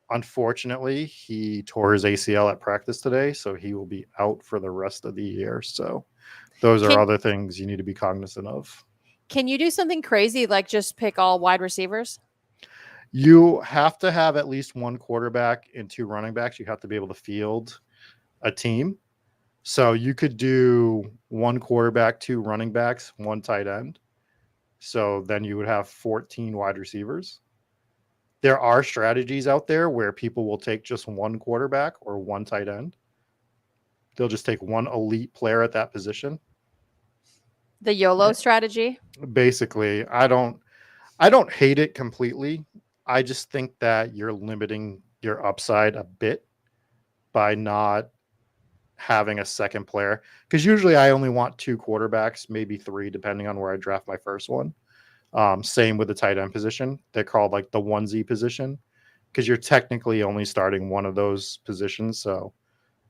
Unfortunately, he tore his ACL at practice today, so he will be out for the rest of the year. So those are other things you need to be cognizant of. Can you do something crazy like just pick all wide receivers? You have to have at least 1 quarterback and 2 running backs. You have to be able to field a team. So you could do 1 quarterback, 2 running backs, 1 tight end. So then you would have 14 wide receivers. There are strategies out there where people will take just 1 quarterback or 1 tight end. They'll just take 1 elite player at that position. The YOLO strategy? Basically, I don't hate it completely. I just think that you're limiting your upside a bit by not having a second player. Because usually I only want 2 quarterbacks, maybe 3, depending on where I draft my first one. Same with the tight end position. They're called like the 1Z position because you're technically only starting one of those positions. So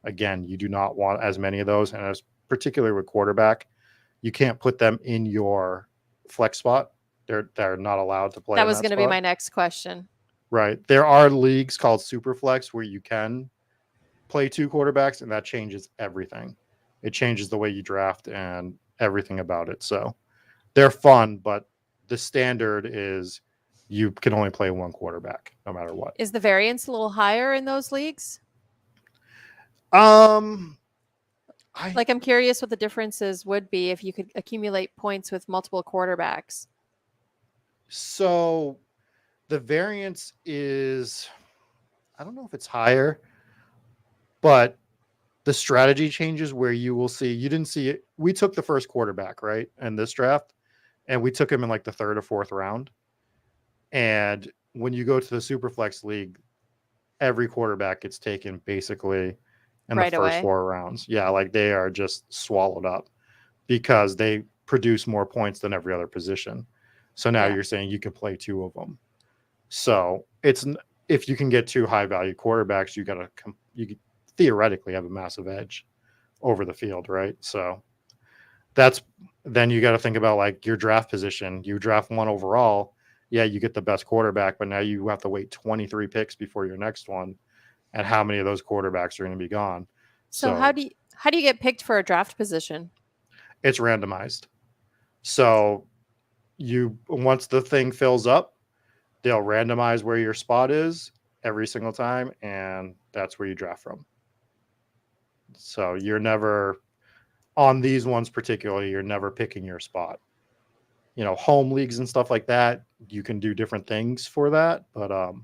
again, you do not want as many of those. And as particularly with quarterback, you can't put them in your flex spot. They're not allowed to play. That was going to be my next question. Right. There are leagues called Superflex where you can play 2 quarterbacks, and that changes everything. It changes the way you draft and everything about it. So they're fun, but the standard is you can only play one quarterback no matter what. Is the variance a little higher in those leagues? I'm curious what the differences would be if you could accumulate points with multiple quarterbacks. So the variance is, I don't know if it's higher, but the strategy changes where you will see, you didn't see it. We took the first quarterback, right, in this draft, and we took him in like the 3rd or 4th round. And when you go to the Superflex league, every quarterback gets taken basically in right the first away. 4 rounds. Yeah, like they are just swallowed up because they produce more points than every other position. So now you're saying you can play 2 of them. So it's, if you can get 2 high value quarterbacks, you could theoretically have a massive edge over the field, right? So then you got to think about like your draft position. You draft 1 overall, yeah, you get the best quarterback, but now you have to wait 23 picks before your next one, and how many of those quarterbacks are going to be gone? So how do you get picked for a draft position? It's randomized. So once the thing fills up, they'll randomize where your spot is every single time, and that's where you draft from. So you're never, on these ones particularly, you're never picking your spot. Home leagues and stuff like that, you can do different things for that. But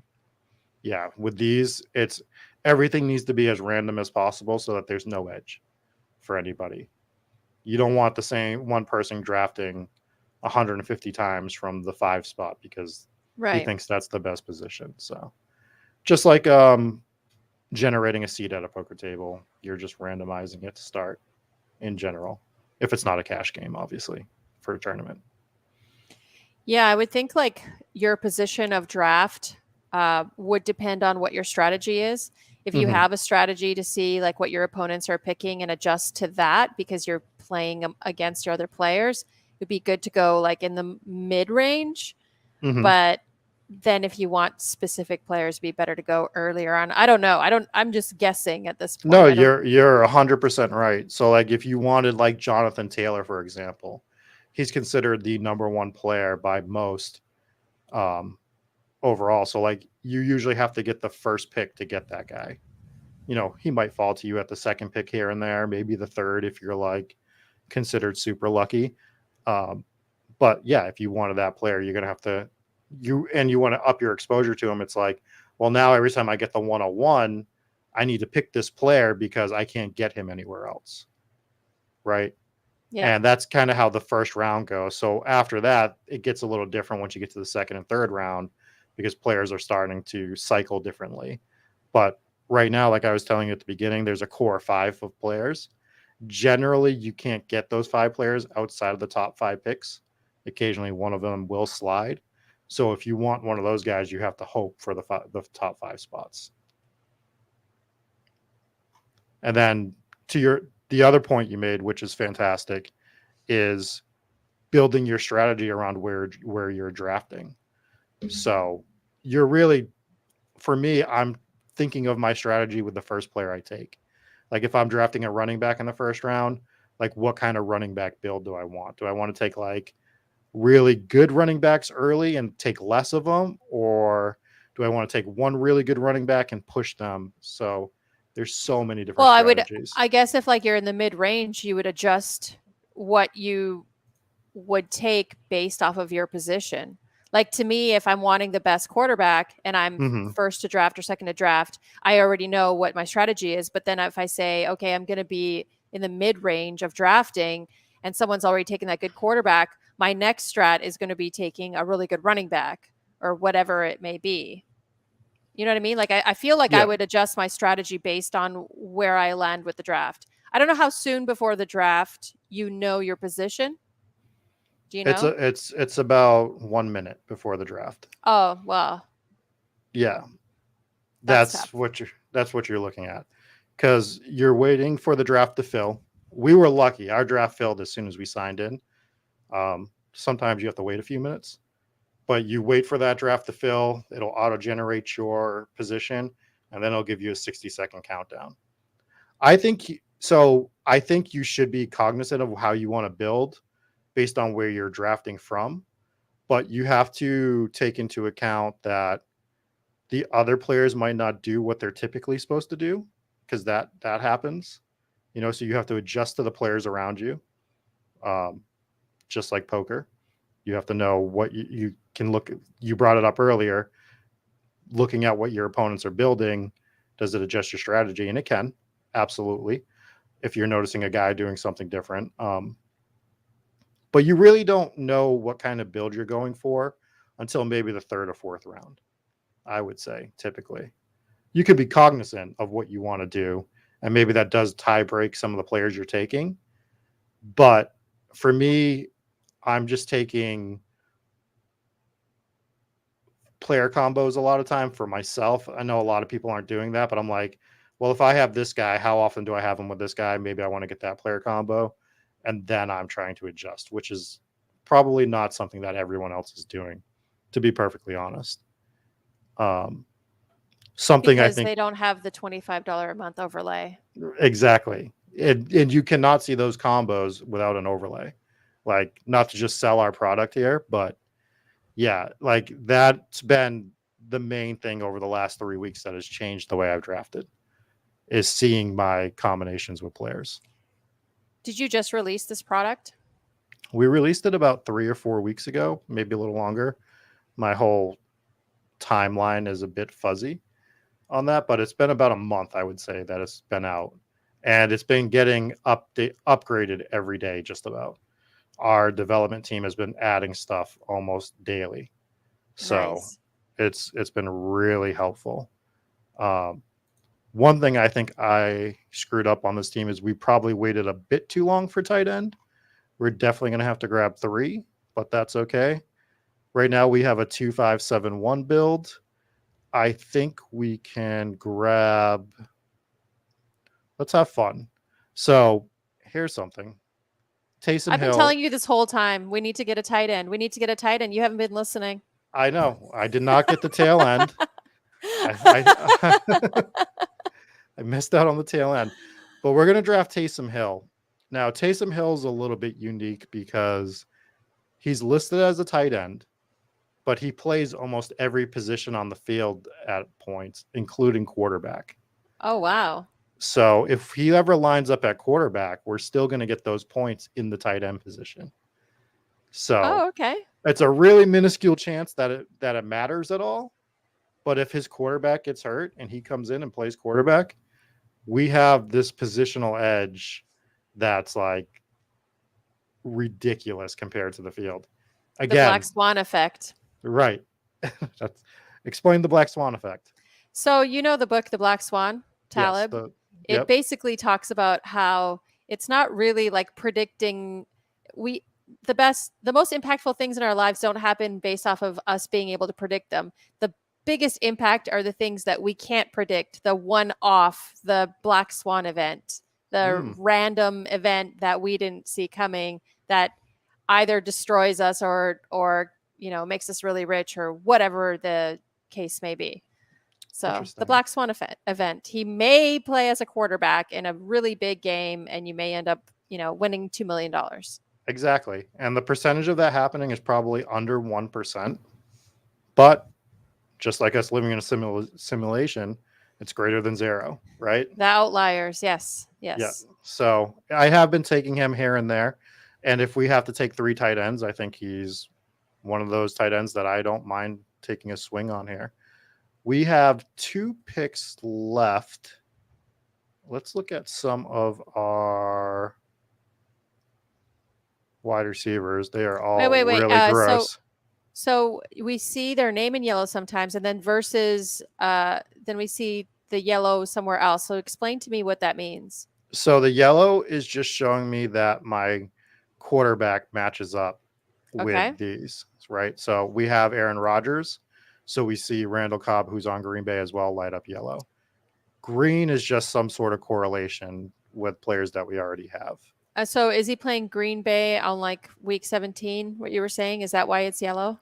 yeah, with these, it's everything needs to be as random as possible so that there's no edge for anybody. You don't want the same one person drafting 150 times from the 5 spot because he thinks that's the best position. So just like generating a seat at a poker table, you're just randomizing it to start in general, if it's not a cash game, obviously, for a tournament. Yeah, I would think like your position of draft would depend on what your strategy is. If you have a strategy to see like what your opponents are picking and adjust to that because you're playing against your other players, it'd be good to go like in the mid range. But then if you want specific players, it'd be better to go earlier on. I don't know. I'm just guessing at this point. No, you're 100% right. So like if you wanted like Jonathan Taylor, for example, he's considered the number 1 player by most overall. So like you usually have to get the first pick to get that guy. He might fall to you at the 2nd pick here and there, maybe the 3rd if you're like considered super lucky. But yeah, if you wanted that player, you're gonna have to you want to up your exposure to him. It's like, well, now every time I get the 101, I need to pick this player because I can't get him anywhere else. Right. Yeah. And that's kind of how the first round goes. So after that, it gets a little different once you get to the 2nd and 3rd round because players are starting to cycle differently. But right now, like I was telling you at the beginning, there's a core 5 of players. Generally, you can't get those 5 players outside of the top 5 picks. Occasionally, one of them will slide. So if you want one of those guys, you have to hope for the top 5 spots. And then to the other point you made, which is fantastic, is building your strategy around where you're drafting. So you're really, for me, I'm thinking of my strategy with the first player I take. Like if I'm drafting a running back in the 1st round, like what kind of running back build do I want? Do I want to take like really good running backs early and take less of them? Or do I want to take one really good running back and push them? So there's so many different strategies. I guess if like you're in the mid range, you would adjust what you would take based off of your position. Like to me, if I'm wanting the best quarterback and I'm first to draft or second to draft, I already know what my strategy is. But then if I say, okay, I'm going to be in the mid range of drafting and someone's already taken that good quarterback, my next strat is going to be taking a really good running back or whatever it may be. You know what I mean? Like I feel like I would adjust my strategy based on where I land with the draft. I don't know how soon before the draft you know your position. Do you know? It's about 1 minute before the draft. Oh, well. Yeah. That's what you're looking at. Because you're waiting for the draft to fill. We were lucky. Our draft filled as soon as we signed in. Sometimes you have to wait a few minutes, but you wait for that draft to fill. It'll auto-generate your position, and then it'll give you a 60-second countdown. I think you should be cognizant of how you want to build based on where you're drafting from. but you have to take into account that the other players might not do what they're typically supposed to do, because that happens, so you have to adjust to the players around you. Just like poker, you have to know what you can look. You brought it up earlier, looking at what your opponents are building. Does it adjust your strategy? And it can, absolutely, if you're noticing a guy doing something different. But you really don't know what kind of build you're going for until maybe the third or fourth round, I would say. Typically, you could be cognizant of what you want to do, and maybe that does tie break some of the players you're taking. But for me, I'm just taking player combos a lot of time for myself. I know a lot of people aren't doing that, but I'm like, well, if I have this guy, how often do I have him with this guy? Maybe I want to get that player combo. And then I'm trying to adjust, which is probably not something that everyone else is doing, to be perfectly honest. Something because I think they don't have the $25 a month overlay. Exactly. And you cannot see those combos without an overlay. Like, not to just sell our product here, but yeah, like that's been the main thing over the last 3 weeks that has changed the way I've drafted, is seeing my combinations with players. Did you just release this product? We released it about 3 or 4 weeks ago, maybe a little longer. My whole timeline is a bit fuzzy on that, but it's been about a month, I would say, that it's been out. And it's been getting upgraded every day, just about. Our development team has been adding stuff almost daily. So Nice. it's been really helpful. One thing I think I screwed up on this team is we probably waited a bit too long for tight end. We're definitely going to have to grab 3, but that's okay. Right now we have a 2-5-7-1 build. I think we can grab. Let's have fun. So here's something. Taysom I've been Hill. telling you this whole time, we need to get a tight end. We need to get a tight end. You haven't been listening. I know. I did not get the tail end. I missed out on the tail end. But we're going to draft Taysom Hill. Now, Taysom Hill is a little bit unique because he's listed as a tight end, but he plays almost every position on the field at points, including quarterback. Oh, wow. So if he ever lines up at quarterback, we're still going to get those points in the tight end position. So okay. It's a really minuscule chance that it matters at all. But if his quarterback gets hurt and he comes in and plays quarterback, we have this positional edge that's like ridiculous compared to the field. Again, the Black Swan effect. Right. Explain the Black Swan effect. So the book, The Black Swan, Taleb? Yes, It basically talks about how it's not really like predicting. The most impactful things in our lives don't happen based off of us being able to predict them. The biggest impact are the things that we can't predict, the one-off, the Black Swan event, the random event that we didn't see coming that either destroys us or makes us really rich or whatever the case may be. So the Black Swan event, he may play as a quarterback in a really big game and you may end up, winning $2 million. Exactly. And the percentage of that happening is probably under 1%. But just like us living in a simulation, it's greater than 0, right? The outliers. Yes. Yeah. So I have been taking him here and there. And if we have to take 3 tight ends, I think he's one of those tight ends that I don't mind taking a swing on here. We have 2 picks left. Let's look at some of our wide receivers. They are all really gross. So we see their name in yellow sometimes, and then versus then we see the yellow somewhere else. So explain to me what that means. So the yellow is just showing me that my quarterback matches up with these, right? So we have Aaron Rodgers. So we see Randall Cobb, who's on Green Bay as well, light up yellow. Green is just some sort of correlation with players that we already have. So is he playing Green Bay on like week 17? What you were saying, is that why it's yellow?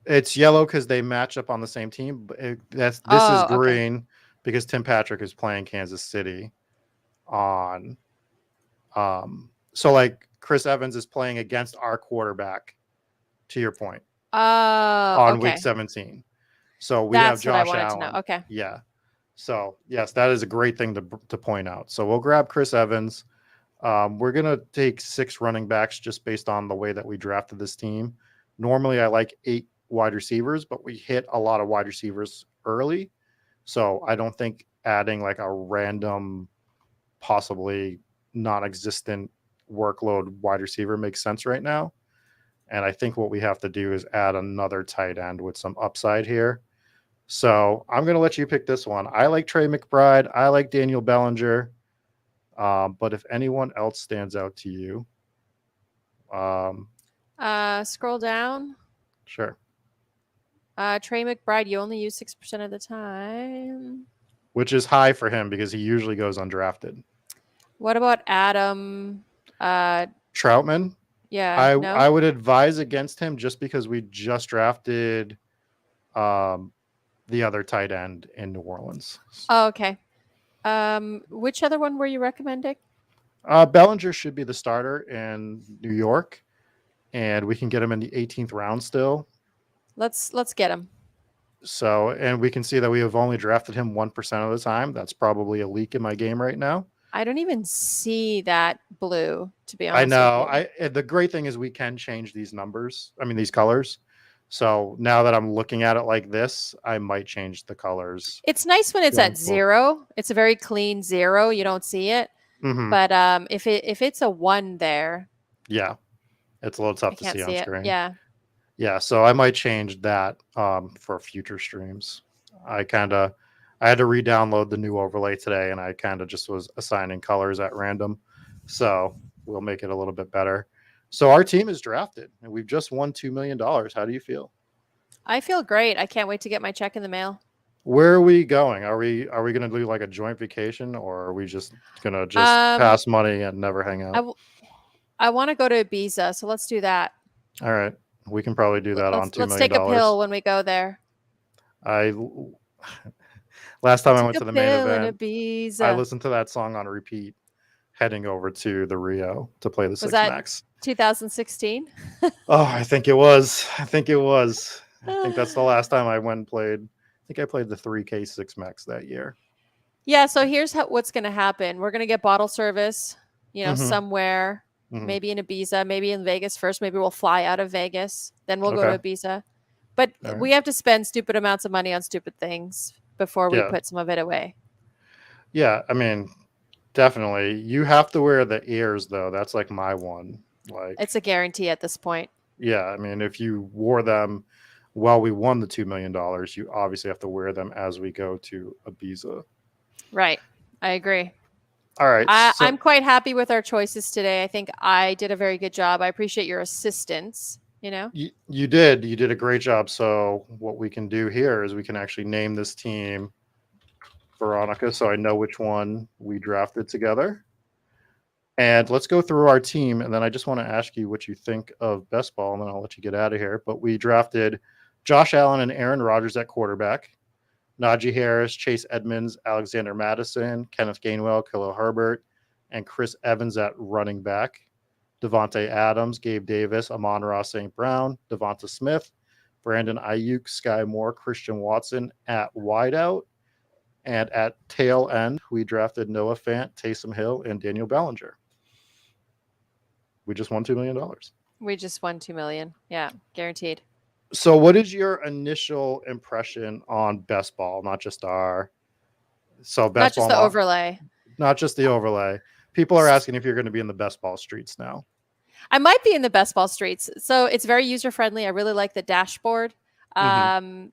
It's yellow because they match up on the same team. This is green because Tim Patrick is playing Kansas City on. So like Chris Evans is playing against our quarterback. To your point, on week Okay. 17. So we have That's what I Josh wanted to know. Allen. Okay. Yeah. So yes, that is a great thing to point out. So we'll grab Chris Evans. We're gonna take 6 running backs just based on the way that we drafted this team. Normally, I like 8 wide receivers, but we hit a lot of wide receivers early, so I don't think adding like a random, possibly non-existent workload wide receiver makes sense right now. And I think what we have to do is add another tight end with some upside here. So I'm going to let you pick this one. I like Trey McBride. I like Daniel Bellinger. But if anyone else stands out to you, Scroll down. sure. Trey McBride, you only use 6% of the time. Which is high for him because he usually goes undrafted. What about Adam? Troutman? Yeah, no? I would advise against him just because we just drafted the other tight end in New Orleans. Oh, okay. Which other one were you recommending? Bellinger should be the starter in New York, and we can get him in the 18th round still. Let's get him. So, and we can see that we have only drafted him 1% of the time. That's probably a leak in my game right now. I don't even see that blue, to be honest. I know. The great thing is we can change these numbers. I mean, these colors. So now that I'm looking at it like this, I might change the colors. It's nice when it's at 0. It's a very clean 0. You don't see it. Mm-hmm. But if it's a 1 there, yeah, it's a little tough to see on screen. Yeah. Yeah, so I might change that for future streams. I had to re-download the new overlay today, and I kind of just was assigning colors at random. So we'll make it a little bit better. So our team is drafted, and we've just won $2 million. How do you feel? I feel great. I can't wait to get my check in the mail. Where are we going? Are we going to do like a joint vacation, or are we just going to pass money and never hang out? I want to go to Ibiza, so let's do that. All right. We can probably do that on $2 million. Let's take a pill when we go there. Last time I went to the main event, I listened to that song on repeat, heading over to the Rio to play the Six Max. 2016? Oh, I think it was. I think that's the last time I went and played. I think I played the 3K Six Max that year. Yeah, so here's what's going to happen. We're going to get bottle service, somewhere. Mm-hmm. Maybe in Ibiza, maybe in Vegas first. Maybe we'll fly out of Vegas. Then we'll go to Ibiza. But we have to spend stupid amounts of money on stupid things before we put some of it away. Yeah, I mean, definitely. You have to wear the ears, though. That's like my one. Like, it's a guarantee at this point. Yeah, I mean, if you wore them while we won the $2 million, you obviously have to wear them as we go to Ibiza. Right. I agree. All right. I'm quite happy with our choices today. I think I did a very good job. I appreciate your assistance. You did a great job. So what we can do here is we can actually name this team Veronica, so I know which one we drafted together. And let's go through our team, and then I just want to ask you what you think of best ball, and then I'll let you get out of here. But we drafted Josh Allen and Aaron Rodgers at quarterback, Najee Harris, Chase Edmonds, Alexander Madison, Kenneth Gainwell, Khalil Herbert, and Chris Evans at running back. Devontae Adams, Gabe Davis, Amon-Ra St. Brown, Devonta Smith, Brandon Ayuk, Sky Moore, Christian Watson at wideout. And at tail end, we drafted Noah Fant, Taysom Hill, and Daniel Bellinger. We just won $2 million. We just won $2 million. Yeah, guaranteed. So what is your initial impression on best ball? Not just the overlay. Not just the overlay. People are asking if you're going to be in the best ball streets now. I might be in the best ball streets. So it's very user friendly. I really like the dashboard. That's,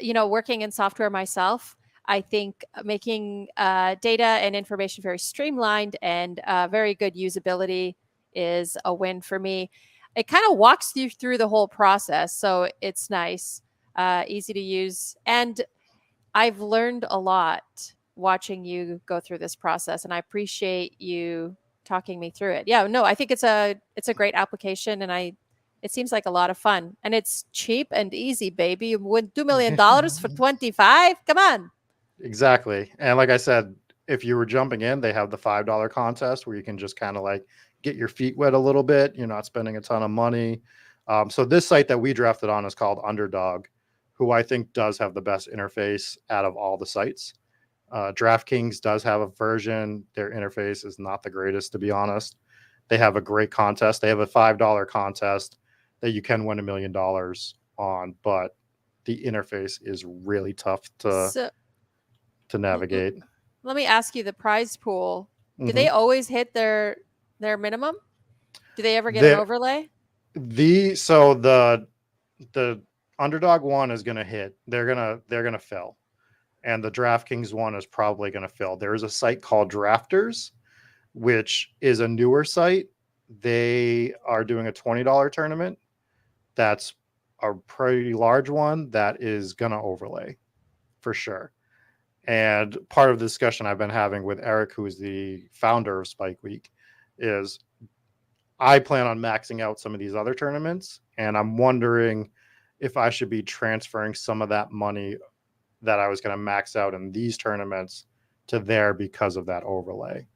working in software myself. I think making data and information very streamlined and very good usability is a win for me. It kind of walks you through the whole process. So it's nice, easy to use. And I've learned a lot watching you go through this process, and I appreciate you talking me through it. Yeah, no, I think it's a great application, and it seems like a lot of fun, and it's cheap and easy, baby. You win $2 million for 25. Come on. Exactly. And like I said, if you were jumping in, they have the $5 contest where you can just kind of like get your feet wet a little bit. You're not spending a ton of money. So this site that we drafted on is called Underdog, who I think does have the best interface out of all the sites. DraftKings does have a version. Their interface is not the greatest, to be honest. They have a great contest. They have a $5 contest that you can win $1 million on, but the interface is really tough to navigate. Let me ask you, the prize pool, do they always hit their minimum? Do they ever get an overlay? So the Underdog one is going to hit. They're going to fill. And the DraftKings one is probably going to fill. There's a site called Drafters, which is a newer site. They are doing a $20 tournament. That's a pretty large one that is going to overlay for sure. And part of the discussion I've been having with Eric, who is the founder of Spike Week, is I plan on maxing out some of these other tournaments, and I'm wondering if I should be transferring some of that money that I was going to max out in these tournaments to there because of that overlay.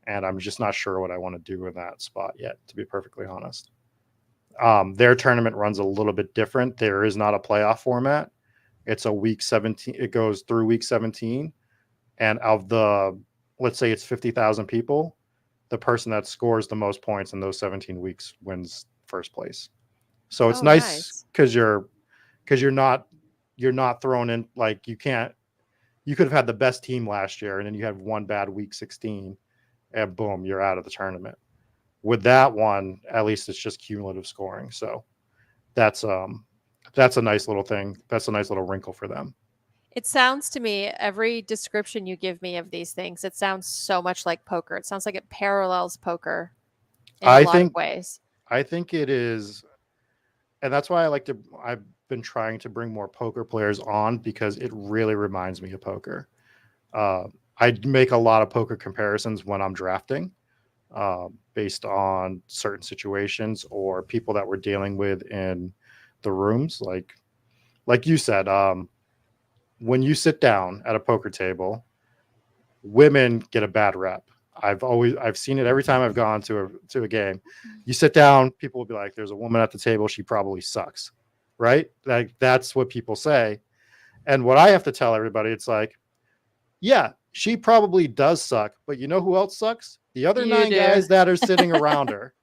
And I'm just not sure what I want to do in that spot yet, to be perfectly honest. Their tournament runs a little bit different. There is not a playoff format. It's a week 17. It goes through week 17. And of the, let's say it's 50,000 people, the person that scores the most points in those 17 weeks wins first place. So it's nice because you're not thrown in, like you could have had the best team last year and then you had one bad week 16 and boom, you're out of the tournament. With that one, at least it's just cumulative scoring. So that's a nice little thing. That's a nice little wrinkle for them. It sounds to me, every description you give me of these things, it sounds so much like poker. It sounds like it parallels poker in a lot of ways. I think it is. And that's why I've been trying to bring more poker players on because it really reminds me of poker. I make a lot of poker comparisons when I'm drafting based on certain situations or people that we're dealing with in the rooms. Like you said, when you sit down at a poker table, women get a bad rep. I've seen it every time I've gone to a game. You sit down, people will be like, "There's a woman at the table. She probably sucks," right? Like that's what people say. And what I have to tell everybody, it's like, yeah, she probably does suck, but you know who else sucks? The other 9 guys that are sitting around her,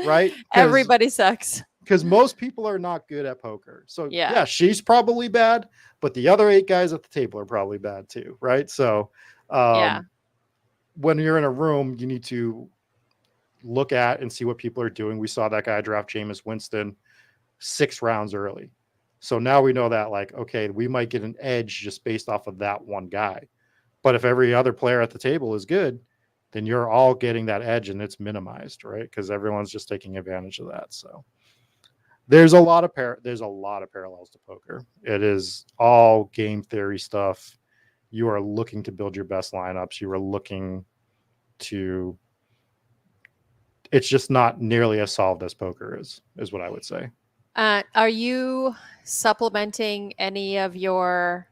right? Everybody sucks. Because most people are not good at poker. So yeah, she's probably bad, but the other 8 guys at the table are probably bad too, right? So when you're in a room, you need to look at and see what people are doing. We saw that guy draft Jameis Winston 6 rounds early. So now we know that, like, okay, we might get an edge just based off of that one guy. But if every other player at the table is good, then you're all getting that edge and it's minimized, right? Because everyone's just taking advantage of that. So there's a lot of parallels to poker. It is all game theory stuff. You are looking to build your best lineups. You are looking to. It's just not nearly as solved as poker is what I would say. Are you supplementing any of your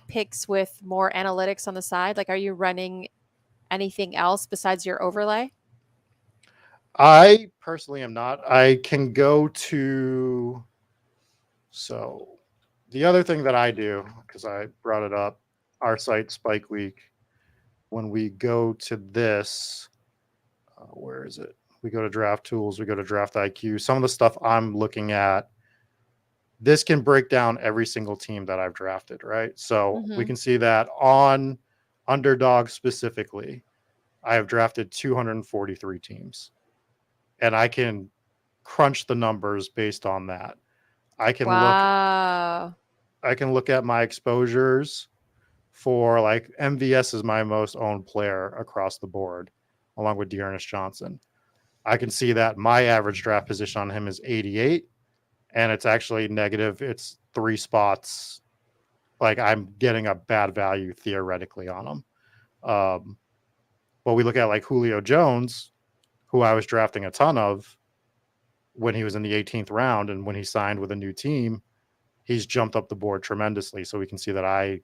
picks with more analytics on the side? Like, are you running anything else besides your overlay? I personally am not. I can go to. So the other thing that I do, because I brought it up, our site Spike Week, when we go to this, where is it? We go to Draft Tools, we go to Draft IQ. Some of the stuff I'm looking at, this can break down every single team that I've drafted, right? So we can see that on Underdog specifically, I have drafted 243 teams. And I can crunch the numbers based on that. I can look at my exposures for, like, MVS is my most owned player across the board, along with Dearness Johnson. I can see that my average draft position on him is 88, and it's actually negative. It's 3 spots. Like, I'm getting a bad value theoretically on him. But we look at, like, Julio Jones, who I was drafting a ton of when he was in the 18th round, and when he signed with a new team, he's jumped up the board tremendously. So we can see that I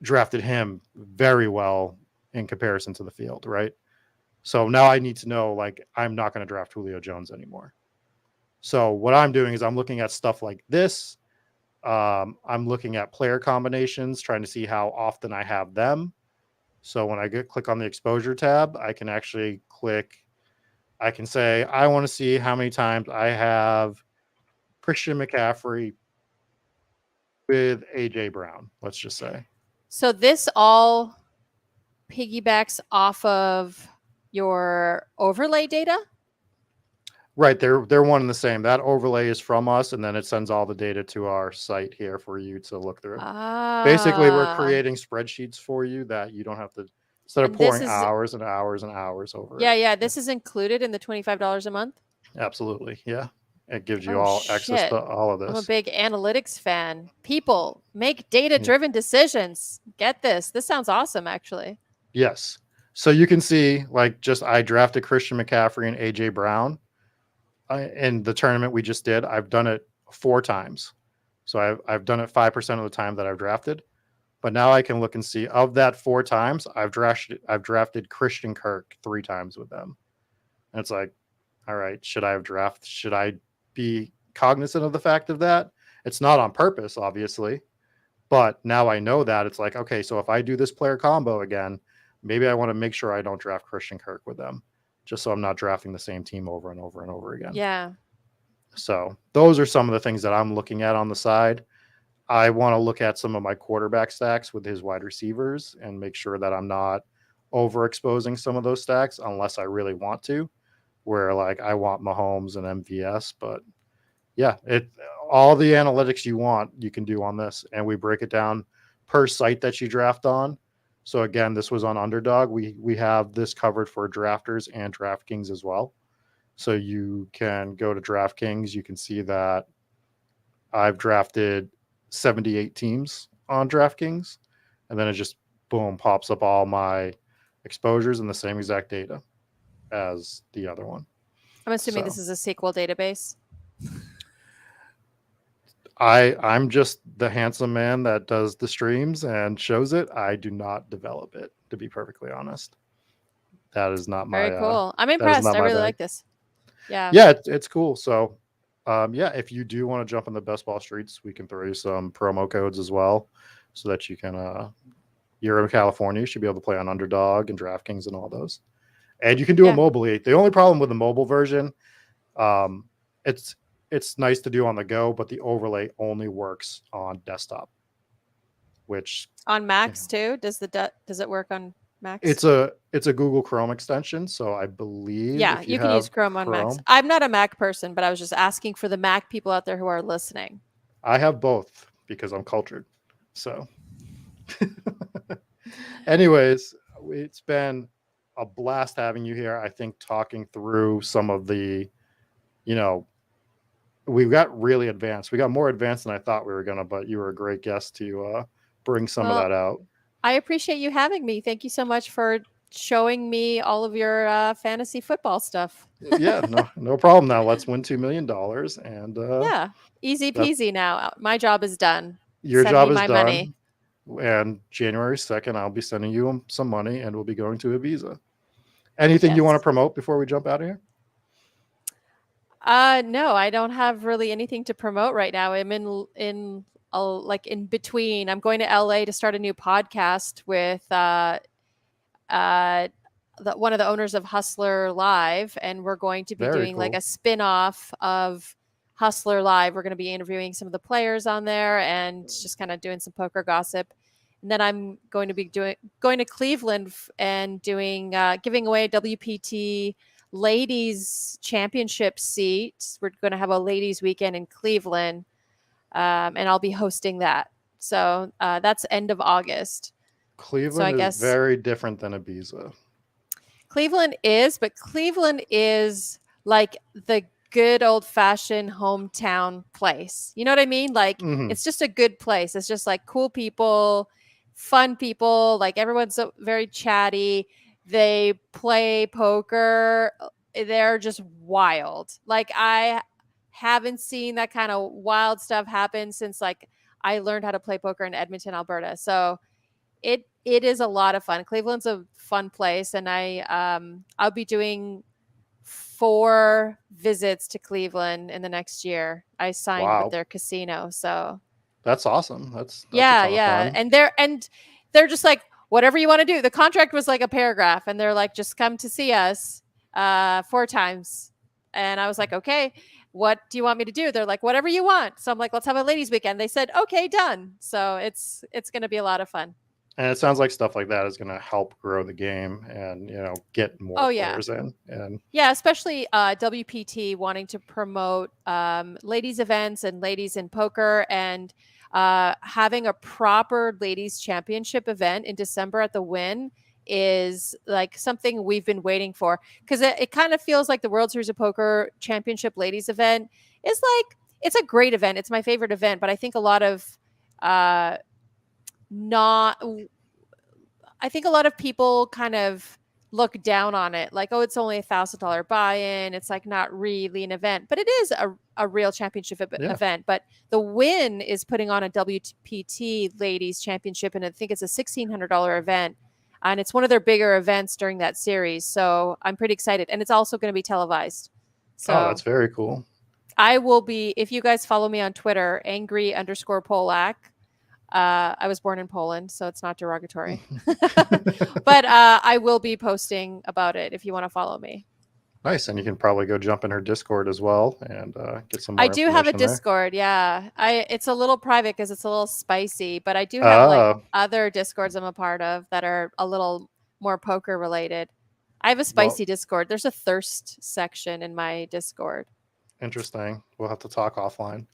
drafted him very well in comparison to the field, right? So now I need to know, like, I'm not going to draft Julio Jones anymore. So what I'm doing is I'm looking at stuff like this. I'm looking at player combinations, trying to see how often I have them. So when I click on the exposure tab, I can actually I can say, I want to see how many times I have Christian McCaffrey with AJ Brown, let's just say. So this all piggybacks off of your overlay data? Right, they're one and the same. That overlay is from us, and then it sends all the data to our site here for you to look through. Basically, we're creating spreadsheets for you that you don't have to, instead of pouring hours and hours and hours over it. Yeah, this is included in the $25 a month? Absolutely, yeah. It gives you all access to all of this. I'm a big analytics fan. People make data-driven decisions. Get this. This sounds awesome, actually. Yes. So you can see, like, just I drafted Christian McCaffrey and AJ Brown in the tournament we just did. I've done it 4 times. So I've done it 5% of the time that I've drafted. But now I can look and see, of that 4 times, I've drafted Christian Kirk 3 times with them. And it's like, all right, should I be cognizant of the fact of that? It's not on purpose, obviously. But now I know that. It's like, okay, so if I do this player combo again, maybe I want to make sure I don't draft Christian Kirk with them, just so I'm not drafting the same team over and over and over again. Yeah. So those are some of the things that I'm looking at on the side. I want to look at some of my quarterback stacks with his wide receivers and make sure that I'm not overexposing some of those stacks unless I really want to, where like I want Mahomes and MVS. But yeah, all the analytics you want, you can do on this. And we break it down per site that you draft on. So again, this was on Underdog. We have this covered for drafters and DraftKings as well. So you can go to DraftKings. You can see that I've drafted 78 teams on DraftKings, and then it just boom pops up all my exposures in the same exact data as the other one. I'm assuming this is a SQL database. I'm just the handsome man that does the streams and shows it. I do not develop it, to be perfectly honest. That is not my very cool. I'm impressed. I really like this. Yeah, it's cool. So yeah, if you do want to jump in the best ball streets, we can throw you some promo codes as well, so that you can. You're in California, you should be able to play on Underdog and DraftKings and all those, and you can do it mobily. The only problem with the mobile version, it's nice to do on the go, but the overlay only works on desktop. Which on Macs too? Does it work on Macs? It's a Google Chrome extension, so I believe you can use Chrome on Macs. I'm not a Mac person, but I was just asking for the Mac people out there who are listening. I have both because I'm cultured. So anyways, it's been a blast having you here. I think talking through some of the, we got really advanced. We got more advanced than I thought we were going to, but you were a great guest to bring some of that out. I appreciate you having me. Thank you so much for showing me all of your fantasy football stuff. Yeah, no problem. Now let's win $2 million. And yeah, easy peasy now. My job is done. Your job is done. Money. And January 2nd, I'll be sending you some money and we'll be going to Ibiza. Anything you want to promote before we jump out of here? No, I don't have really anything to promote right now. I'm in between. I'm going to LA to start a new podcast with one of the owners of Hustler Live, and we're going to be doing like a spin-off of Hustler Live. We're going to be interviewing some of the players on there and just kind of doing some poker gossip. And then I'm going to be going to Cleveland and doing giving away a WPT ladies championship seat. We're going to have a ladies weekend in Cleveland, and I'll be hosting that. So that's end of August. Cleveland is very different than Ibiza. Cleveland is, but Cleveland is like the good old-fashioned hometown place. You know what I mean? Like it's just a good place. It's just like cool people, fun people. Like everyone's so very chatty. They play poker. They're just wild. Like I haven't seen that kind of wild stuff happen since like I learned how to play poker in Edmonton, Alberta. So it is a lot of fun. Cleveland's a fun place, and I'll be doing 4 visits to Cleveland in the next year. I signed with their casino, so that's awesome. That's yeah, a ton of fun. And they're just like, whatever you want to do. The contract was like a paragraph, and they're like, just come to see us 4 times. And I was like, okay, what do you want me to do? They're like, whatever you want. So I'm like, let's have a ladies' weekend. They said, okay, done. So it's going to be a lot of fun. And it sounds like stuff like that is going to help grow the game and, get more players in. And yeah, especially WPT wanting to promote ladies events and ladies in poker, and having a proper ladies championship event in December at the Wynn is like something we've been waiting for, because it kind of feels like the World Series of Poker Championship ladies event is like, it's a great event. It's my favorite event, but I think a lot of I think a lot of people kind of look down on it, like, oh, it's only $1,000 buy-in. It's like not really an event, but it is a real championship event. But the Wynn is putting on a WPT ladies championship, and I think it's a $1,600 event, and it's one of their bigger events during that series. So I'm pretty excited, and it's also going to be televised. So that's very cool. I will be, if you guys follow me on Twitter, angry_Polak. I was born in Poland, so it's not derogatory. But I will be posting about it if you want to follow me. Nice. And you can probably go jump in her Discord as well and get some more I do have a Discord, yeah. It's a little private because it's a little spicy, but I do have like other Discords I'm a part of that are a little more poker related. I have a spicy Discord. There's a thirst section in my Discord. Interesting. We'll have to talk offline.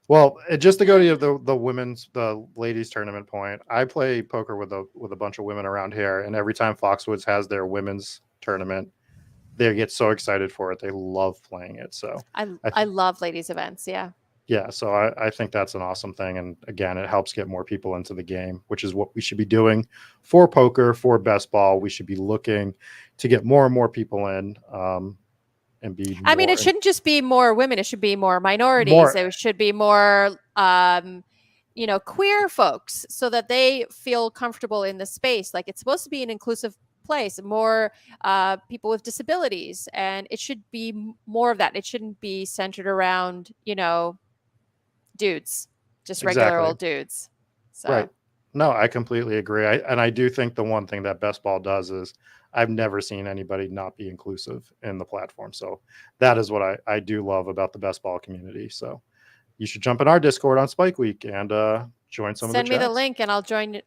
Well, just to go to the ladies tournament point, I play poker with a bunch of women around here, and every time Foxwoods has their women's tournament, they get so excited for it. They love playing it. So I love ladies events. Yeah. Yeah. So I think that's an awesome thing. And again, it helps get more people into the game, which is what we should be doing for poker, for best ball. We should be looking to get more and more people in. And be it shouldn't just be more women. It should be more minorities. It should be more, queer folks, so that they feel comfortable in the space. Like, it's supposed to be an inclusive place, more people with disabilities. And it should be more of that. It shouldn't be centered around, dudes, just regular old dudes. So. Right. No, I completely agree. I do think the one thing that best ball does is I've never seen anybody not be inclusive in the platform. So that is what I do love about the best ball community. So you should jump in our Discord on Spike Week and join some of the chats. Send me the link and I'll join.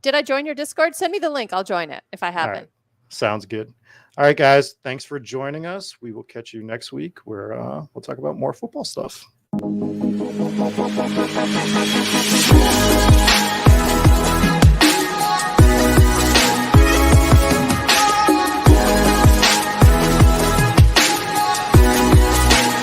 Did I join your Discord? Send me the link. I'll join it if I haven't. Right. Sounds good. All right, guys. Thanks for joining us. We will catch you next week where we'll talk about more football stuff.